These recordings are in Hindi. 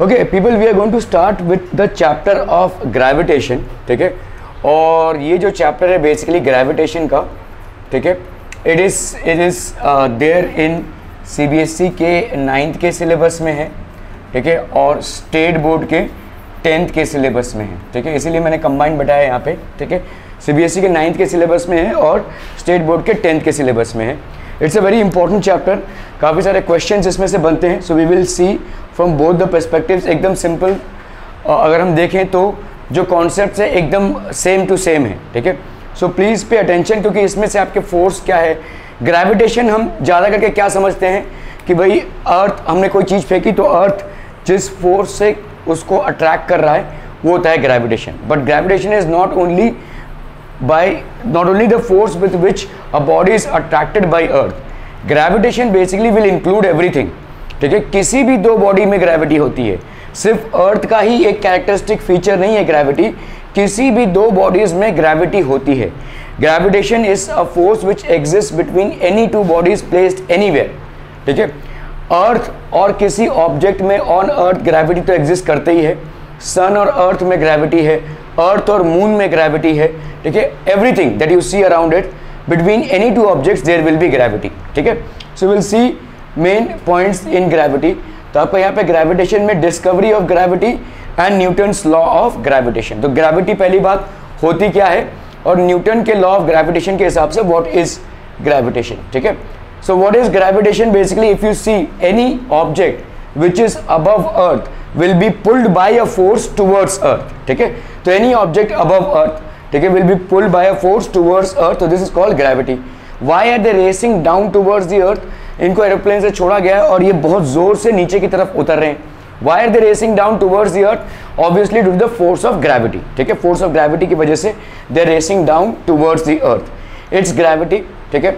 Okay people, we are going to start with the chapter of gravitation, ठीक है। और ये जो चैप्टर है बेसिकली ग्रेविटेशन का, ठीक है, it is there in CBSE के 9th के सिलेबस में है, ठीक है, और स्टेट बोर्ड के 10th के सिलेबस में है, ठीक है, इसीलिए मैंने कंबाइंड बताया यहाँ पे, ठीक है। CBSE के 9th के सिलेबस में है और स्टेट बोर्ड के 10th के सिलेबस में है। It's a very important chapter, काफ़ी सारे क्वेश्चंस इसमें से बनते हैं। So we will see from both the perspectives. एकदम सिंपल अगर हम देखें तो जो कॉन्सेप्ट है एकदम सेम टू सेम है, ठीक है। सो प्लीज़ पे अटेंशन, क्योंकि इसमें से आपके फोर्स क्या है, ग्रेविटेशन हम ज़्यादा करके क्या समझते हैं कि भाई अर्थ, हमने कोई चीज़ फेंकी तो अर्थ जिस फोर्स से उसको अट्रैक्ट कर रहा है वो होता है gravitation. But gravitation is not only the force with which a body is attracted by earth. Gravitation basically will include everything, ठीक है। किसी भी दो बॉडी में ग्रेविटी होती है, सिर्फ अर्थ का ही एक कैरेक्टरिस्टिक फीचर नहीं है ग्रेविटी, किसी भी दो बॉडीज में ग्रेविटी होती है। Gravitation is a force which exist between any two bodies placed anywhere, ठीक है। अर्थ और किसी ऑब्जेक्ट में ऑन अर्थ ग्रेविटी तो एग्जिस्ट करते ही है, सन और अर्थ में ग्रेविटी है, अर्थ और मून में ग्रेविटी है, ठीक है। Everything that you see around it, between any two objects there will be gravity, ठीक है। So will see main points in gravity. तो आपको यहाँ पे ग्रेविटेशन में discovery of gravity and Newton's law of gravitation. तो ग्रेविटी पहली बात होती क्या है, और न्यूटन के लॉ ऑफ ग्रेविटेशन के हिसाब से व्हाट इज ग्रेविटेशन, ठीक है। So what is gravitation? Basically, if you see any object which is above earth will be pulled by a force towards earth, ठीक है। तो any object above earth, ठीक है, will be pulled by a force towards earth, so this is called gravity. Why are they racing down towards the earth? इनको एरोप्लेन से छोड़ा गया है और ये बहुत जोर से नीचे की तरफ उतर रहे हैं। Why are they racing down towards the earth? Obviously due to the force of gravity, ठीक है। force of gravity की वजह से they are racing down towards the earth. It's gravity, ठीक है।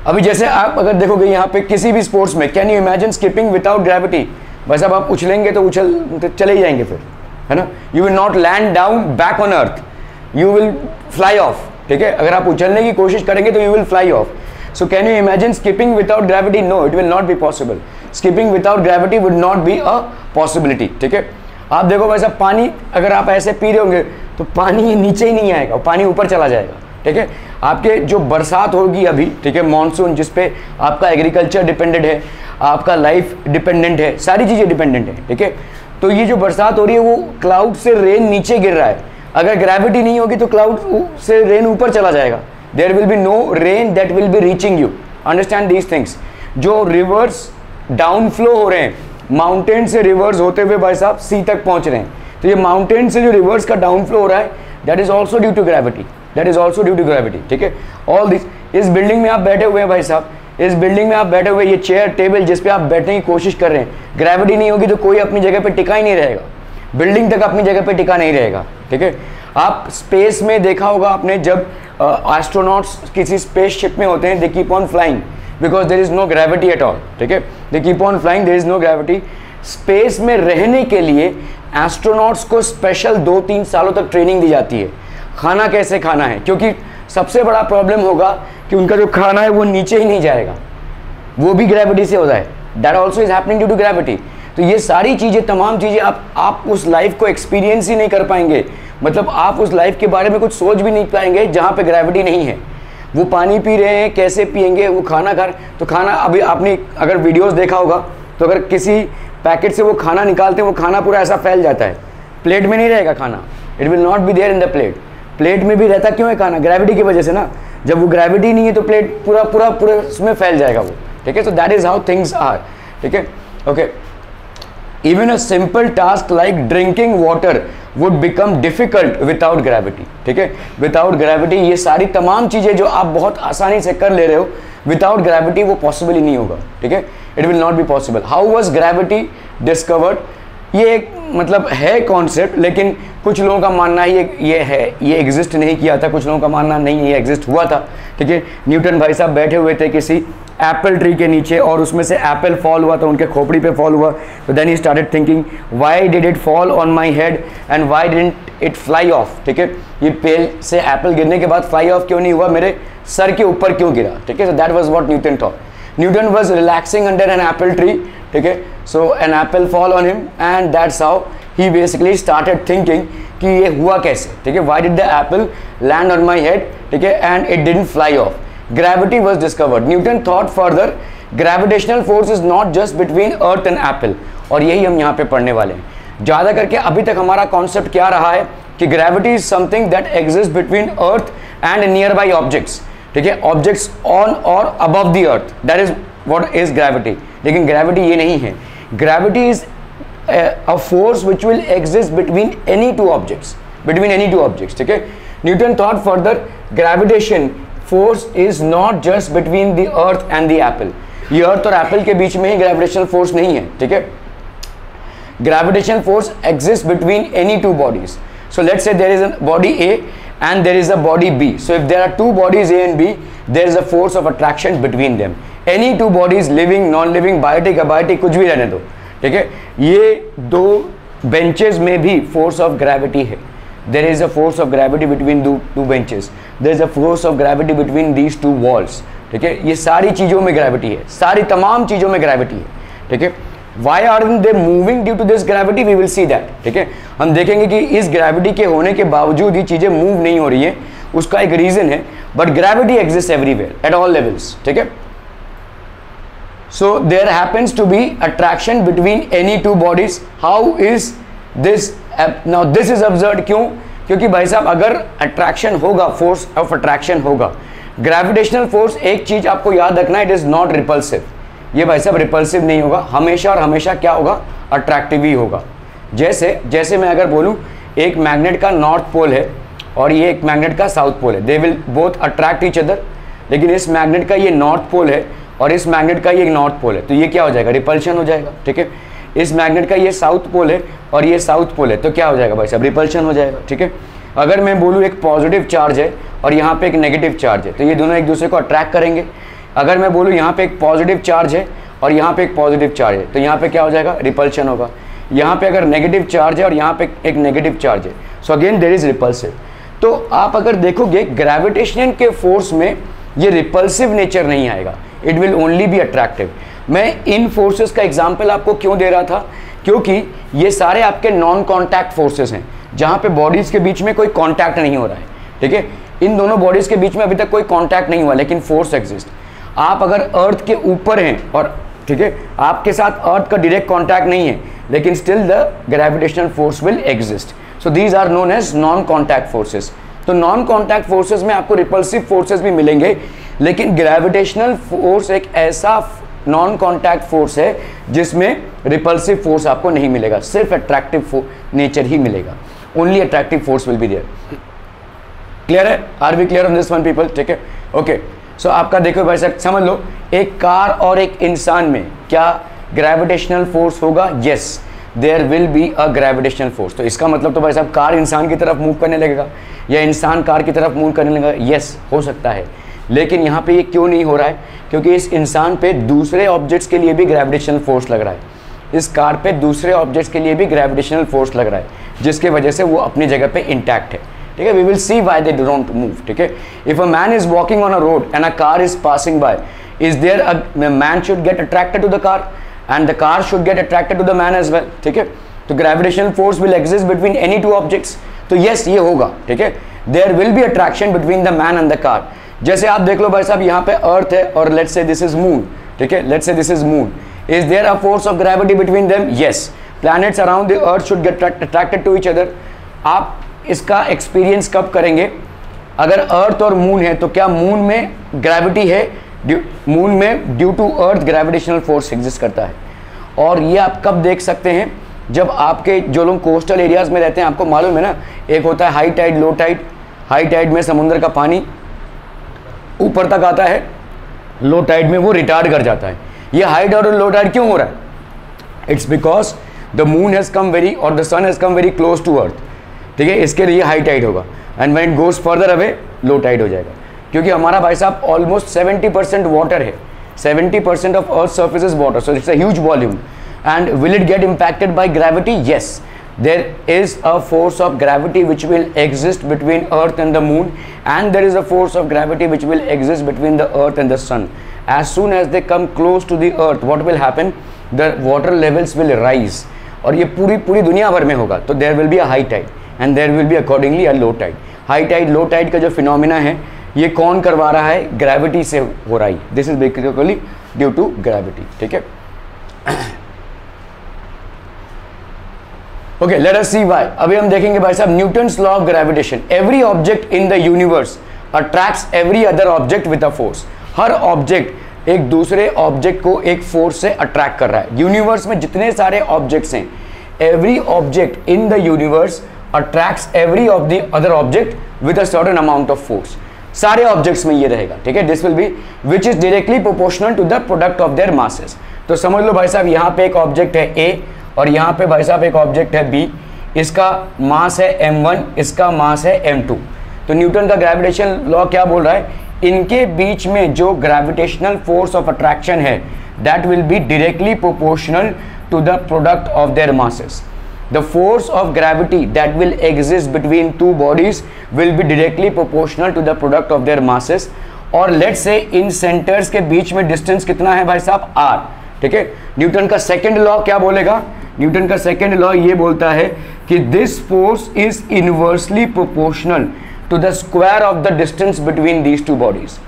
अभी जैसे आप अगर देखोगे यहाँ पे किसी भी स्पोर्ट्स में, can you imagine skipping without gravity? बस अब आप उछलेंगे तो चले ही जाएंगे फिर, है ना। You will not land down back on earth, you will fly off, ठीक है। अगर आप उछलने की कोशिश करेंगे तो you will fly off. So can you imagine skipping without gravity? No, it will not be possible. Skipping without gravity would not be a possibility, ठीक है। आप देखो वैसा पानी अगर आप ऐसे पी रहे होंगे तो पानी नीचे ही नहीं आएगा, पानी ऊपर चला जाएगा, ठीक है। आपके जो बरसात होगी अभी, ठीक है, मॉनसून जिस पे आपका एग्रीकल्चर डिपेंडेंट है, आपका लाइफ डिपेंडेंट है, सारी चीज़ें डिपेंडेंट है, ठीक है। तो ये जो बरसात हो रही है वो क्लाउड से रेन नीचे गिर रहा है, अगर ग्रेविटी नहीं होगी तो क्लाउड से रेन ऊपर चला जाएगा। There will be no rain that will be reaching you, understand these things. जो रिवर्स डाउन फ्लो हो रहे हैं, माउंटेन से रिवर्स होते हुए भाई साहब सी तक पहुंच रहे हैं, तो ये माउंटेन से जो रिवर्स का डाउन फ्लो हो रहा है that is also due to gravity, that is also due to gravity, ठीक है। ऑल दिस, इस बिल्डिंग में आप बैठे हुए हैं भाई साहब, इस बिल्डिंग में आप बैठे हुए, ये चेयर टेबल जिस पे आप बैठने की कोशिश कर रहे हैं, ग्रेविटी नहीं होगी तो कोई अपनी जगह पे टिका ही नहीं रहेगा, बिल्डिंग तक अपनी जगह पे टिका नहीं रहेगा, ठीक है। आप स्पेस में देखा होगा आपने, जब एस्ट्रोनॉट्स किसी स्पेसशिप में होते हैं, they keep on flying because there is no gravity at all, ठीक है। They keep on flying, there is no gravity. Space में रहने के लिए एस्ट्रोनॉट्स को स्पेशल 2-3 सालों तक ट्रेनिंग दी जाती है, खाना कैसे खाना है, क्योंकि सबसे बड़ा प्रॉब्लम होगा कि उनका जो खाना है वो नीचे ही नहीं जाएगा, वो भी ग्रेविटी से होता है, that also is happening due to gravity. तो ये सारी चीज़ें, तमाम चीज़ें आप उस लाइफ को एक्सपीरियंस ही नहीं कर पाएंगे, मतलब आप उस लाइफ के बारे में कुछ सोच भी नहीं पाएंगे जहाँ पे ग्रेविटी नहीं है। वो पानी पी रहे हैं, कैसे पियेंगे, वो खाना खा रहे, तो खाना, अभी आपने अगर वीडियोज़ देखा होगा तो अगर किसी पैकेट से वो खाना निकालते हैं, वो खाना पूरा ऐसा फैल जाता है, प्लेट में नहीं रहेगा खाना, it will not be there in the plate. Plate में भी रहता क्यों है खाना? ग्रेविटी की वजह से ना, जब वो ग्रेविटी नहीं है तो प्लेट पूरा पूरा पूरा उसमें फैल जाएगा वो, ठीक है। So that is how things are, ठीक है, okay. Even a simple task like drinking water would become difficult without gravity, ठीक है। विदाउट ग्रेविटी ये सारी तमाम चीज़ें जो आप बहुत आसानी से कर ले रहे हो, विदाउट ग्रेविटी वो पॉसिबल ही नहीं होगा, ठीक है। It will not be possible. How was gravity discovered? ये एक मतलब है कॉन्सेप्ट, लेकिन कुछ लोगों का मानना ये एग्जिस्ट नहीं किया था, कुछ लोगों का मानना नहीं ये एग्जिस्ट हुआ था, ठीक है। न्यूटन भाई साहब बैठे हुए थे किसी एप्पल ट्री के नीचे और उसमें से एप्पल फॉल हुआ, तो उनके खोपड़ी पे फॉल हुआ, तो then he started thinking why did it fall on my head and why didn't it fly off, ठीक है। ये पेड़ से एप्पल गिरने के बाद फ्लाई ऑफ क्यों नहीं हुआ, मेरे सर के ऊपर क्यों गिरा, ठीक है। So that was what Newton thought. Newton was relaxing under an apple tree ठीक है. So an apple fall on him and that's how he basically started thinking कि ये हुआ कैसे, ठीक है. Why did the apple land on my head, ठीक है, and it didn't fly off. Gravity was discovered. Newton thought further gravitational force is not just between earth and apple. और यही हम यहाँ पे पढ़ने वाले हैं. ज़्यादा करके अभी तक हमारा कॉन्सेप्ट क्या रहा है कि gravity is something that exist between earth and near by objects, ठीक है, ऑब्जेक्ट्स ऑन और above the earth, that is what is gravity. लेकिन ग्रेविटी ये नहीं है. Gravity is a force which will exist between any two objects, ठीक है. Newton thought further gravitation force is not just between the earth and the apple. ये अर्थ और एप्पल के बीच में ही ग्रेविटेशनल फोर्स नहीं है, ठीक है. Gravitational force exists between any two bodies. So let's say there is a body A and there is a body B. So if there are two bodies A and B, there is a force of attraction between them. Any two bodies, living, non-living, biotic, abiotic, कुछ भी रहने दो, ठीक है. ये दो बेंचेस में भी फोर्स ऑफ ग्रेविटी है. There is a force of gravity between two benches. There is a force of gravity between these two walls, ठीक है. ये सारी चीज़ों में ग्रेविटी है, सारी तमाम चीज़ों में ग्रेविटी है, ठीक है. Why are they moving due to this gravity, we will see that, ठीक है. हम देखेंगे कि इस ग्रेविटी के होने के बावजूद ये चीज़ें मूव नहीं हो रही है. उसका एक रीज़न है, but gravity exist everywhere at all levels, ठीक है. So there happens to be attraction between any two bodies. How is this? Now this is absurd. क्यों? क्योंकि भाई साहब अगर अट्रैक्शन होगा, फोर्स ऑफ अट्रैक्शन होगा, ग्रेविटेशनल फोर्स, एक चीज आपको याद रखना, इट इज नॉट रिपल्सिव. ये भाई साहब रिपल्सिव नहीं होगा, हमेशा और हमेशा क्या होगा, अट्रैक्टिव ही होगा. जैसे मैं अगर बोलूँ एक मैग्नेट का नॉर्थ पोल है और ये एक मैग्नेट का साउथ पोल है, they will both attract each other. लेकिन इस मैग्नेट का ये नॉर्थ पोल है और इस मैग्नेट का ये नॉर्थ पोल है, तो ये क्या हो जाएगा, रिपल्शन हो जाएगा, ठीक है. इस मैग्नेट का ये साउथ पोल है और ये साउथ पोल है, तो क्या हो जाएगा भाई साहब, रिपल्शन हो जाएगा, ठीक है. अगर मैं बोलूँ एक पॉजिटिव चार्ज है और यहाँ पे एक नेगेटिव चार्ज है, तो ये दोनों एक दूसरे को अट्रैक्ट करेंगे. अगर मैं बोलूँ यहाँ पे एक पॉजिटिव चार्ज है और यहाँ पे एक पॉजिटिव चार्ज है, तो यहाँ पे क्या हो जाएगा, रिपल्शन होगा. यहाँ पे अगर नेगेटिव चार्ज है और यहाँ पे एक नेगेटिव चार्ज है, so again there is repulsive. तो आप अगर देखोगे ग्रेविटेशन के फोर्स में ये रिपल्सिव नेचर नहीं आएगा, it will only be attractive. मैं इन फोर्सेस का एग्जाम्पल आपको क्यों दे रहा था, क्योंकि ये सारे आपके नॉन कॉन्टैक्ट फोर्सेस हैं, जहाँ पे बॉडीज के बीच में कोई कॉन्टैक्ट नहीं हो रहा है, ठीक है. इन दोनों बॉडीज के बीच में अभी तक कोई कॉन्टैक्ट नहीं हुआ, लेकिन फोर्स एग्जिस्ट. आप अगर अर्थ के ऊपर हैं और ठीक है आपके साथ अर्थ का डायरेक्ट कॉन्टैक्ट नहीं है, लेकिन still the gravitational force will exist. So these are known as non contact forces. तो नॉन कॉन्टैक्ट फोर्सेस में आपको रिपल्सिव फोर्सेस भी मिलेंगे, लेकिन ग्रेविटेशनल फोर्स एक ऐसा नॉन कॉन्टैक्ट फोर्स है जिसमें रिपल्सिव फोर्स आपको नहीं मिलेगा, सिर्फ अट्रैक्टिव नेचर ही मिलेगा. Only attractive force will be there. Clear है? Are we clear on this one people? ठीक है, ओके. सो आपका देखो भाई साहब समझ लो, एक कार और एक इंसान में क्या ग्रेविटेशनल फोर्स होगा? Yes, there will be a gravitational force. तो इसका मतलब तो भाई साहब कार इंसान की तरफ मूव करने लगेगा या इंसान कार की तरफ मूव करने लगेगा? यस, हो सकता है. लेकिन यहाँ पे ये क्यों नहीं हो रहा है? क्योंकि इस इंसान पे दूसरे ऑब्जेक्ट्स के लिए भी ग्रेविटेशनल फोर्स लग रहा है, इस कार पे दूसरे ऑब्जेक्ट्स के लिए भी ग्रेविटेशनल फोर्स लग रहा है, जिसके वजह से वो अपनी जगह पे इंटैक्ट है. ठीक है, we will see why they don't move. ठीक है, if a man is walking on a road and a car is passing by, is there a man should get attracted to the car and the car should get attracted to the man as well. ठीक है, तो gravitational force will exist between any two objects. तो यस, ये होगा. ठीक है, there will be attraction between the man and the car. जैसे आप देख लो भाई साहब, यहाँ पे अर्थ है और let's say this is moon. ठीक है, let's say this is moon. Is there a force of gravity between them? Yes. Planets around the earth should get attracted to each other. आप इसका एक्सपीरियंस कब करेंगे? अगर अर्थ और मून है तो क्या मून में ग्रेविटी है? मून में due to earth gravitational force exist करता है. और ये आप कब देख सकते हैं? जब आपके जो लोग कोस्टल एरियाज में रहते हैं, आपको मालूम है ना, एक होता है high tide, low tide. High tide में समुद्र का पानी ऊपर तक आता है, लो टाइड में वो रिटार्ड कर जाता है. ये हाई टाइड और लो टाइड क्यों हो रहा है? It's because the moon has come very और the sun has come very close to earth. ठीक है, इसके लिए हाई टाइड होगा and when it goes further away low tide हो जाएगा. क्योंकि हमारा भाई साहब ऑलमोस्ट 70% वाटर है, 70% of earth surface is water, so it's a huge volume. And will it get impacted by gravity? Yes, there is a force of gravity which will exist between earth and the moon, and there is a force of gravity which will exist between the earth and the sun. As soon as they come close to the earth, what will happen? The water levels will rise, और ये पूरी दुनिया भर में होगा, तो there will be a high tide and there will be accordingly a low tide. High tide low tide का जो फिनोमिना है ये कौन करवा रहा है? ग्रेविटी से हो रहा है, this is basically due to gravity, ठीक है। Okay, let us see why. अभी हम देखेंगे भाई साहब Newton's law of gravitation. Every object in the universe attracts every other object with a force. हर ऑब्जेक्ट एक दूसरे ऑब्जेक्ट को एक फोर्स से अट्रैक्ट कर रहा है। यूनिवर्स में जितने सारे ऑब्जेक्ट्स हैं, every object in the universe attracts every of the other object with a certain amount of force. सारे ऑब्जेक्ट्स में ये रहेगा, ठीक है। This will be which is directly proportional to the product of their masses. तो समझ लो भाई साहब, यहाँ पे एक ऑब्जेक्ट है ए और यहाँ पे भाई साहब एक ऑब्जेक्ट है बी, इसका मास है m1, इसका मास है m2। तो न्यूटन का ग्रेविटेशन लॉ क्या बोल रहा है? इनके बीच में जो ग्रेविटेशनल फोर्स ऑफ अट्रैक्शन है that will be directly proportional to the product of their masses. The force of gravity that will exist between two bodies will be directly proportional to the product of their masses। और let's say इन सेंटर्स के बीच में डिस्टेंस कितना है भाई साहब? r, ठीक है। न्यूटन का सेकंड लॉ क्या बोलेगा? न्यूटन का सेकंड लॉ ये बोलता है कि this force is inversely proportional to the square of the distance between these two bodies.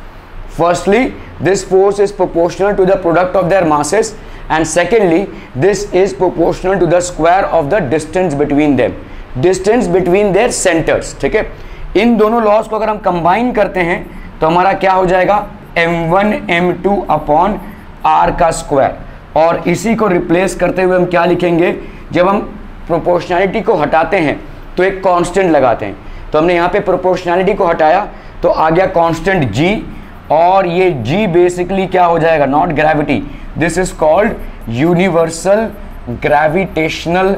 Firstly, this force is proportional to the product of their masses, and secondly, this is proportional to the square of the distance between them, distance between their centers, ठीक है। इन दोनों लॉज को अगर हम कंबाइन करते हैं तो हमारा क्या हो जाएगा? m1 m2 अपॉन r का स्क्वायर। और इसी को रिप्लेस करते हुए हम क्या लिखेंगे? जब हम प्रोपोर्शनैलिटी को हटाते हैं तो एक कांस्टेंट लगाते हैं, तो हमने यहाँ पे प्रोपोर्शनैलिटी को हटाया तो आ गया कांस्टेंट g, और ये g बेसिकली क्या हो जाएगा? Not gravity, this is called universal gravitational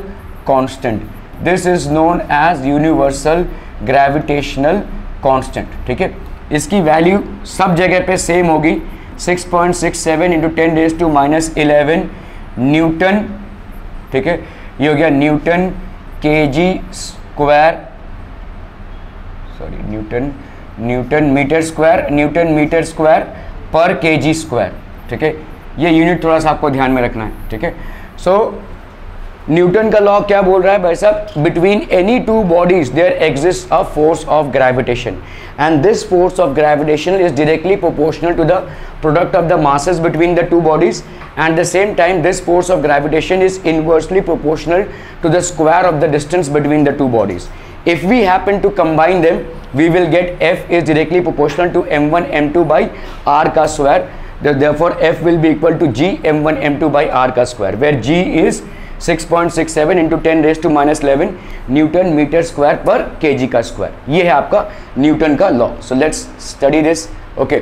constant. This is known as universal gravitational constant, ठीक है। इसकी वैल्यू सब जगह पे सेम होगी, 6.67 इंटू 10⁻⁻11 न्यूटन, ठीक है। ये हो गया Newton kg square, sorry Newton metre square पर kg स्क्वायर, ठीक है। ये यूनिट थोड़ा सा आपको ध्यान में रखना है, ठीक है। सो न्यूटन का लॉ क्या बोल रहा है भाई साहब? Between any two bodies there exist a force of gravitation, and this force of gravitation is directly proportional to the product of the masses between the two bodies, and the same time this force of gravitation is inversely proportional to the square of the distance between the two bodies. If we happen to combine them, we will get F is directly proportional to m1 m2 by r का square. Therefore, F will be equal to G m1 m2 by r का square, where G is 6.67 into 10⁻⁻11 Newton metre square पर kg का स्क्वायर। ये है आपका न्यूटन का law. So let's study this, okay.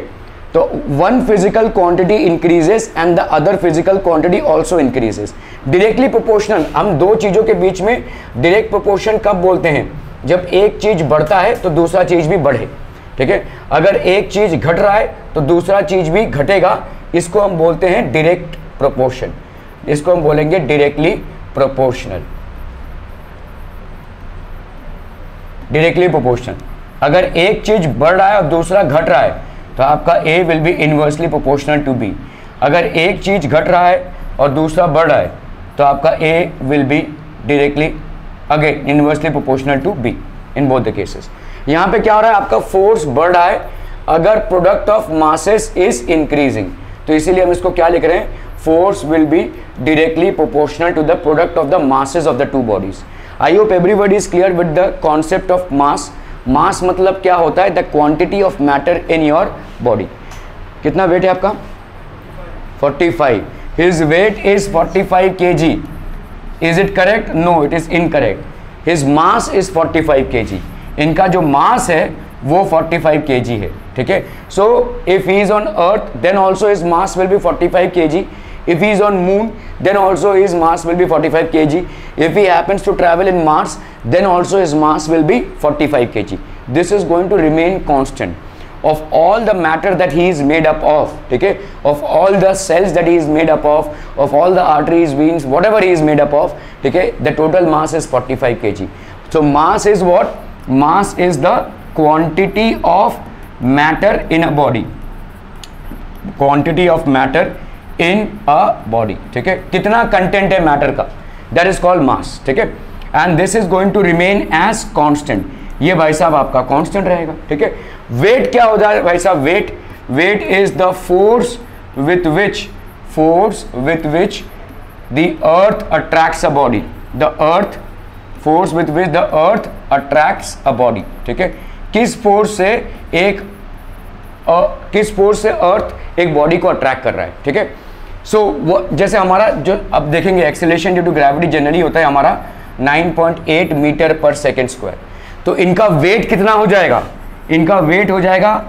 तो one physical quantity increases and the other physical quantity also increases. Directly proportional, हम दो चीज़ों के बीच में डायरेक्ट प्रोपोर्शन कब बोलते हैं? जब एक चीज़ बढ़ता है तो दूसरा चीज़ भी बढ़े, ठीक है। अगर एक चीज़ घट रहा है तो दूसरा चीज़ भी घटेगा, इसको हम बोलते हैं डायरेक्ट प्रोपोर्शन, इसको हम बोलेंगे डायरेक्टली प्रोपोर्शनल। डायरेक्टली प्रोपोर्शनल, अगर एक चीज़ बढ़ रहा है और दूसरा घट रहा है तो आपका A will be inversely proportional to B। अगर एक चीज़ घट रहा है और दूसरा बढ़ रहा है तो आपका A will be directly again inversely proportional to B in both the cases. यहाँ पे क्या हो रहा है? आपका फोर्स बढ़ रहा है अगर product of masses is increasing, तो इसीलिए हम इसको क्या लिख रहे हैं? Force will be directly proportional to the product of the masses of the two bodies. I hope everybody is clear with the concept of mass. Mass मतलब क्या होता है? The quantity of matter in your body. कितना वेट है आपका? 45। His weight is 45 kg। Is it correct? No, it is incorrect. His mass is 45 kg। इनका जो मास है वो 45 kg है, ठीक है। So if he is on earth then also his mass will be 45 kg। If he is on moon, then also his mass will be 45 kg. If he happens to travel in Mars, then also his mass will be 45 kg. This is going to remain constant. Of all the matter that he is made up of, okay, of all the cells that he is made up of all the arteries, veins, whatever he is made up of, okay, the total mass is 45 kg. So mass is what? Mass is the quantity of matter in a body. Quantity of matter in a body, ठीक है, कितना कंटेंट है मैटर का, दैट इज कॉल्ड मास, ठीक है, and this is going to remain as constant, ये भाई साहब आपका कांस्टेंट रहेगा, ठीक है। वेट क्या हो जाए भाई साहब, weight is the force with which the earth attracts a body, the earth force with which the earth attracts a body, ठीक है, किस फोर्स से अर्थ एक बॉडी को अट्रैक्ट कर रहा है, ठीक है। सो वो जैसे हमारा जो अब देखेंगे acceleration due to gravity generally होता है हमारा 9.8 मीटर पर सेकेंड स्क्वायर, तो इनका वेट कितना हो जाएगा, इनका वेट हो जाएगा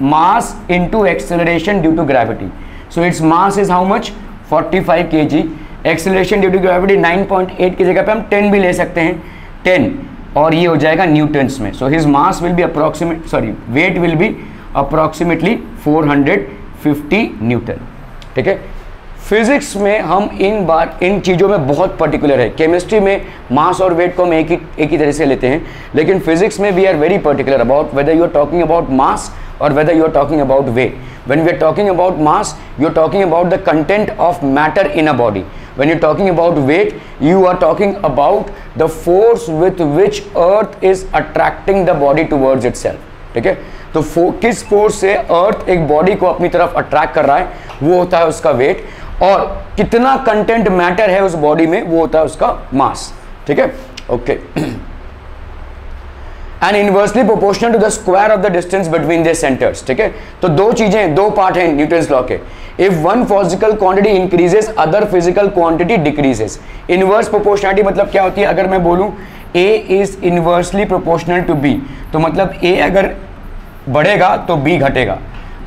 mass into acceleration due to gravity, so its mass is how much 45 kg, acceleration due to gravity 9.8 की जगह पे हम 10 भी ले सकते हैं, 10, और ये हो जाएगा न्यूटन्स में, so his mass will B weight will be approximately 450 Newton, ठीक है। फिजिक्स में हम इन चीज़ों में बहुत पर्टिकुलर है, केमिस्ट्री में मास और वेट को हम एक ही तरह से लेते हैं, लेकिन फिजिक्स में we are very particular about whether you are talking about mass और whether you are talking about weight. When we are talking about mass you are talking about the content of matter in a body, when you are talking about weight you are talking about the force with which earth is attracting the body towards itself, ठीक है। तो किस फोर्स से अर्थ एक बॉडी को अपनी तरफ अट्रैक्ट कर रहा है वो होता है उसका वेट, और कितना कंटेंट मैटर है उस बॉडी में वो होता है उसका मास, ठीक है, okay. And inversely proportional to the square of the distance between their centres, ठीक है। तो दो पार्ट हैं न्यूटन्स लॉ के, if one physical quantity increases other physical quantity decreases. Inverse proportionality मतलब क्या होती है, अगर मैं बोलूं A is inversely proportional to B, तो मतलब A अगर बढ़ेगा तो B घटेगा,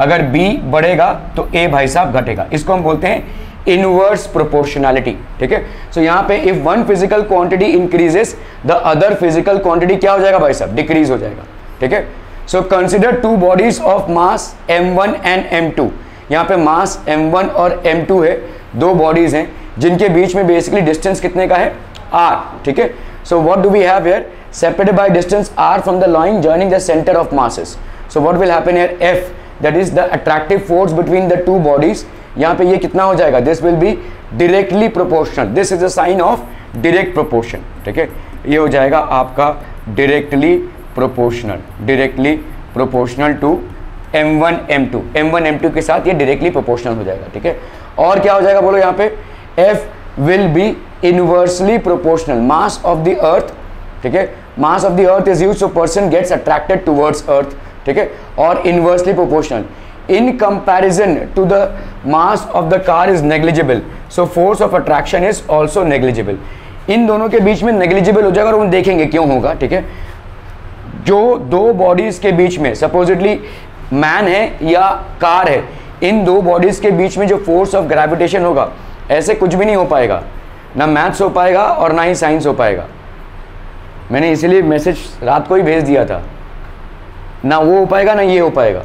अगर B बढ़ेगा तो A भाई साहब घटेगा, इसको हम बोलते हैं इनवर्स प्रोपोर्शनैलिटी, ठीक है। सो यहाँ पे if one physical quantity increases the other physical quantity क्या हो जाएगा भाई साहब, डिक्रीज हो जाएगा, ठीक है। So consider to bodies of mass m1 and m2, यहाँ पे मास m1 और m2 है, दो बॉडीज हैं जिनके बीच में बेसिकली डिस्टेंस कितने का है r, ठीक है। So what do we have here, separated by distance r from the line joining the center of masses, so what will happen here, F that is the attractive force between the two bodies, यहाँ पे ये कितना हो जाएगा, this will be directly proportional, this is a sign of direct proportion, ठीक है, ये हो जाएगा आपका directly proportional to m1 m2 के साथ ये directly proportional हो जाएगा, ठीक है। और क्या हो जाएगा बोलो यहाँ पे, F will be inversely proportional, mass of the earth, ठीक है, mass of the earth is huge so person gets attracted towards earth, ठीक है, और inversely proportional in comparison to the mass of the car is negligible so force of attraction is also negligible। इन दोनों के बीच में negligible हो जाएगा और हम देखेंगे क्यों होगा, ठीक है। जो दो बॉडीज के बीच में सपोजिटली मैन है या कार है, इन दो बॉडीज के बीच में जो फोर्स ऑफ ग्रेविटेशन होगा ऐसे कुछ भी नहीं हो पाएगा, ना मैथ्स हो पाएगा और ना ही साइंस हो पाएगा, मैंने इसीलिए मैसेज रात को ही भेज दिया था, ना वो हो पाएगा ना ये हो पाएगा,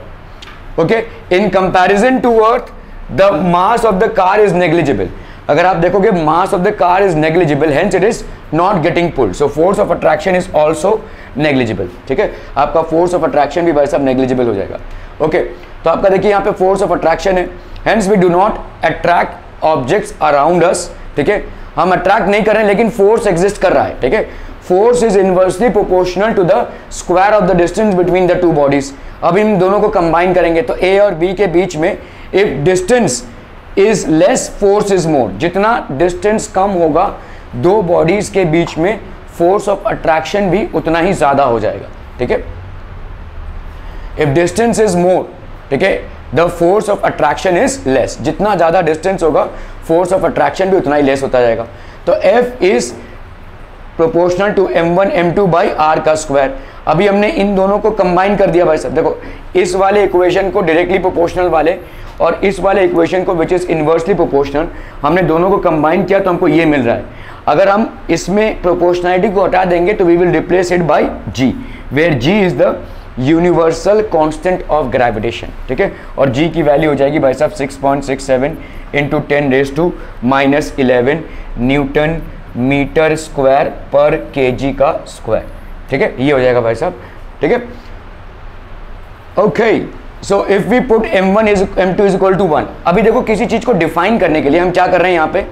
okay. In comparison to earth the mass of the car is negligible, अगर आप देखोगे mass of the car is negligible hence it is not getting pulled, so force of attraction is also negligible, ठीक है, आपका फोर्स ऑफ अट्रैक्शन भी भाई साहब नेग्लिजिबल हो जाएगा, ओके। तो आपका देखिए यहाँ पे फोर्स ऑफ अट्रैक्शन है, hence we do not attract objects around us, ठीक है, हम अट्रैक्ट नहीं कर रहे हैं लेकिन फोर्स एग्जिस्ट कर रहा है, ठीक है। Force is inversely proportional to the square of the distance between the two bodies. अब इन दोनों को कंबाइन करेंगे तो A और B के बीच में if distance is less force is more, जितना डिस्टेंस कम होगा दो बॉडीज के बीच में फोर्स ऑफ अट्रैक्शन भी उतना ही ज्यादा हो जाएगा, ठीक है। इफ डिस्टेंस इज मोर, ठीक है, the force of attraction is less, जितना ज्यादा डिस्टेंस होगा फोर्स ऑफ अट्रैक्शन भी उतना ही लेस होता जाएगा। तो F is proportional to m1 m2 by r का स्क्वायर। अभी हमने इन दोनों को कंबाइन कर दिया भाई साहब, देखो इस वाले इक्वेशन को डायरेक्टली प्रोपोर्शनल वाले और इस वाले इक्वेशन को विच इज इनवर्सली प्रोपोर्शनल, हमने दोनों को कंबाइन किया तो हमको ये मिल रहा है। अगर हम इसमें प्रोपोर्शनलिटी को हटा देंगे तो we will replace it by g, where g is the universal constant of gravitation, ठीक है, और g की वैल्यू हो जाएगी भाई साहब 6.67 इंटू 10⁻⁻11 न्यूटन मीटर स्क्वायर पर kg का स्क्वायर, ठीक है, ये हो जाएगा भाई साहब, ठीक है, okay. So if we put m1 is m2 is equal to 1, अभी देखो किसी चीज को डिफाइन करने के लिए हम क्या कर रहे हैं, यहाँ पे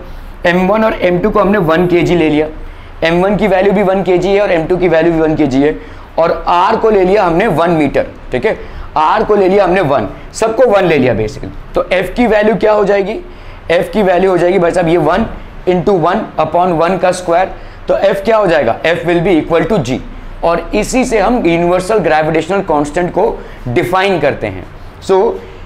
m1 और m2 को हमने 1 kg ले लिया, m1 की वैल्यू भी 1 kg है और m2 की वैल्यू भी 1 kg है, और r को ले लिया हमने 1 मीटर, ठीक है, r को ले लिया हमने 1, सबको 1 ले लिया बेसिकली। तो f की वैल्यू क्या हो जाएगी, f की वैल्यू हो जाएगी भाई साहब ये 1 इंटू 1 अपॉन 1 का स्क्वायर, तो f क्या हो जाएगा, f will be equal to g, और इसी से हम यूनिवर्सल ग्रेविटेशनल कांस्टेंट को डिफाइन करते हैं। So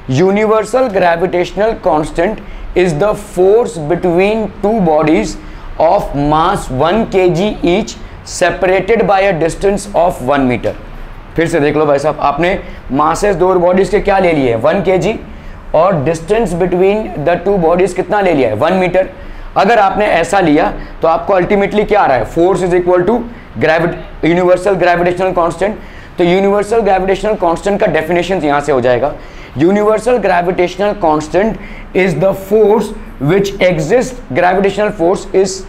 universal gravitational constant is the force between two bodies of mass 1 kg each separated by a distance of 1 metre. फिर से देख लो भाई साहब, आपने मासेस दो बॉडीज के क्या ले लिए, 1 kg, और distance between the two bodies कितना ले लिया है, 1 मीटर। अगर आपने ऐसा लिया तो आपको अल्टीमेटली क्या आ रहा है, force is equal to universal gravitational constant. तो यूनिवर्सल ग्रेविटेशनल कांस्टेंट का डेफिनेशन यहां से हो जाएगा, universal gravitational constant is the force which exist, gravitational force is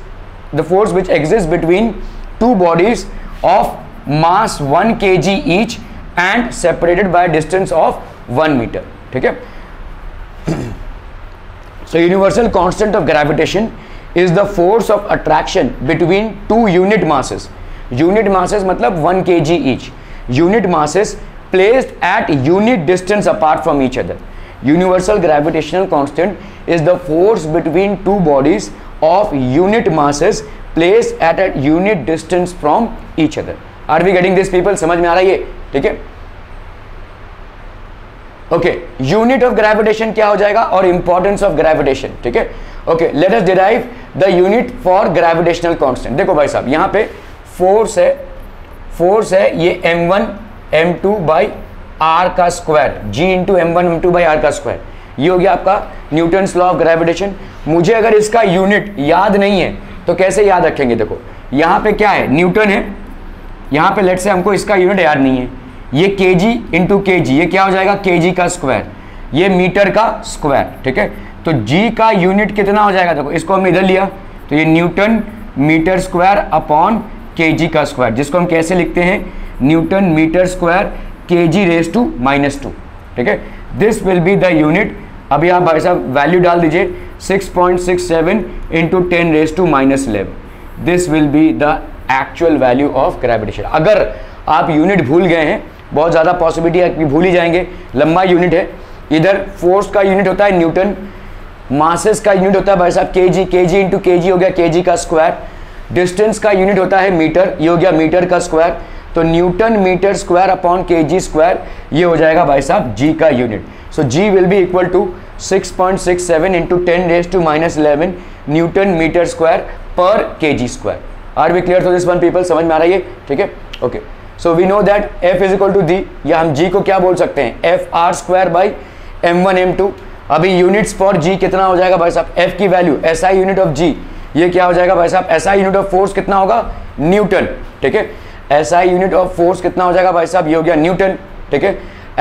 the force which exist between two bodies of mass 1 kg each and separated by distance of 1 metre, ठीक है। So universal constant of gravitation is the force of attraction between two unit masses. Unit masses मतलब 1 kg each. Unit masses placed at unit distance apart from each other. Universal gravitational constant is the force between two bodies of unit masses placed at a unit distance from each other. Are we getting this people? समझ में आ रहा है ये, ठीक है। ओके, यूनिट ऑफ ग्रेविटेशन क्या हो जाएगा, और इंपॉर्टेंस ऑफ ग्रेविटेशन, ठीक है। Okay, let us derive the unit for gravitational constant. देखो भाई साहब, यहाँ पे फोर्स है ये m1 m2 बाई आर का square, g into m1 m2 by r का स्क्वायर, ये हो गया आपका न्यूटन्स लॉ ऑफ ग्रेविटेशन। मुझे अगर इसका यूनिट याद नहीं है तो कैसे याद रखेंगे, देखो यहाँ पे क्या है, न्यूटन है, यहाँ पे लेट से हमको इसका यूनिट याद नहीं है, ये kg इंटू kg, ये क्या हो जाएगा, kg का स्क्वायर, ये मीटर का स्क्वायर, ठीक है। तो g का यूनिट कितना हो जाएगा, देखो इसको हमने इधर लिया तो ये Newton metre square upon kg का स्क्वायर, जिसको हम कैसे लिखते हैं, Newton metre square kg raise to -2, ठीक है। This will be the unit. अभी आप भाई साहब वैल्यू डाल दीजिए 6.67 into 10 raise to -11, this will be the actual value of gravitation. अगर आप यूनिट भूल गए हैं, बहुत ज़्यादा पॉसिबिलिटी है कि भूल ही जाएंगे, लंबा यूनिट है, इधर फोर्स का यूनिट होता है न्यूटन, मासेस का यूनिट होता है भाई साहब kg, kg इंटू kg हो गया kg का स्क्वायर, डिस्टेंस का यूनिट होता है मीटर, ये हो गया मीटर का स्क्वायर, तो Newton metre square upon kg square, ये हो जाएगा भाई साहब g का unit. So g will be equal to 6.67 into 10 raise to -11 Newton metre square पर kg square. Are we clear to this one people, समझ में आ रहा है ये, ठीक है। Okay, so we know that f is equal to d, या हम g को क्या बोल सकते हैं, f r square by m1 m2। अभी यूनिट्स फॉर g कितना हो जाएगा भाई साहब, f की value SI unit of g, ये क्या हो जाएगा भाई साहब, SI यूनिट ऑफ फोर्स कितना होगा, न्यूटन, ठीक है। SI यूनिट ऑफ फोर्स कितना हो जाएगा भाई साहब, ये हो गया न्यूटन, ठीक है।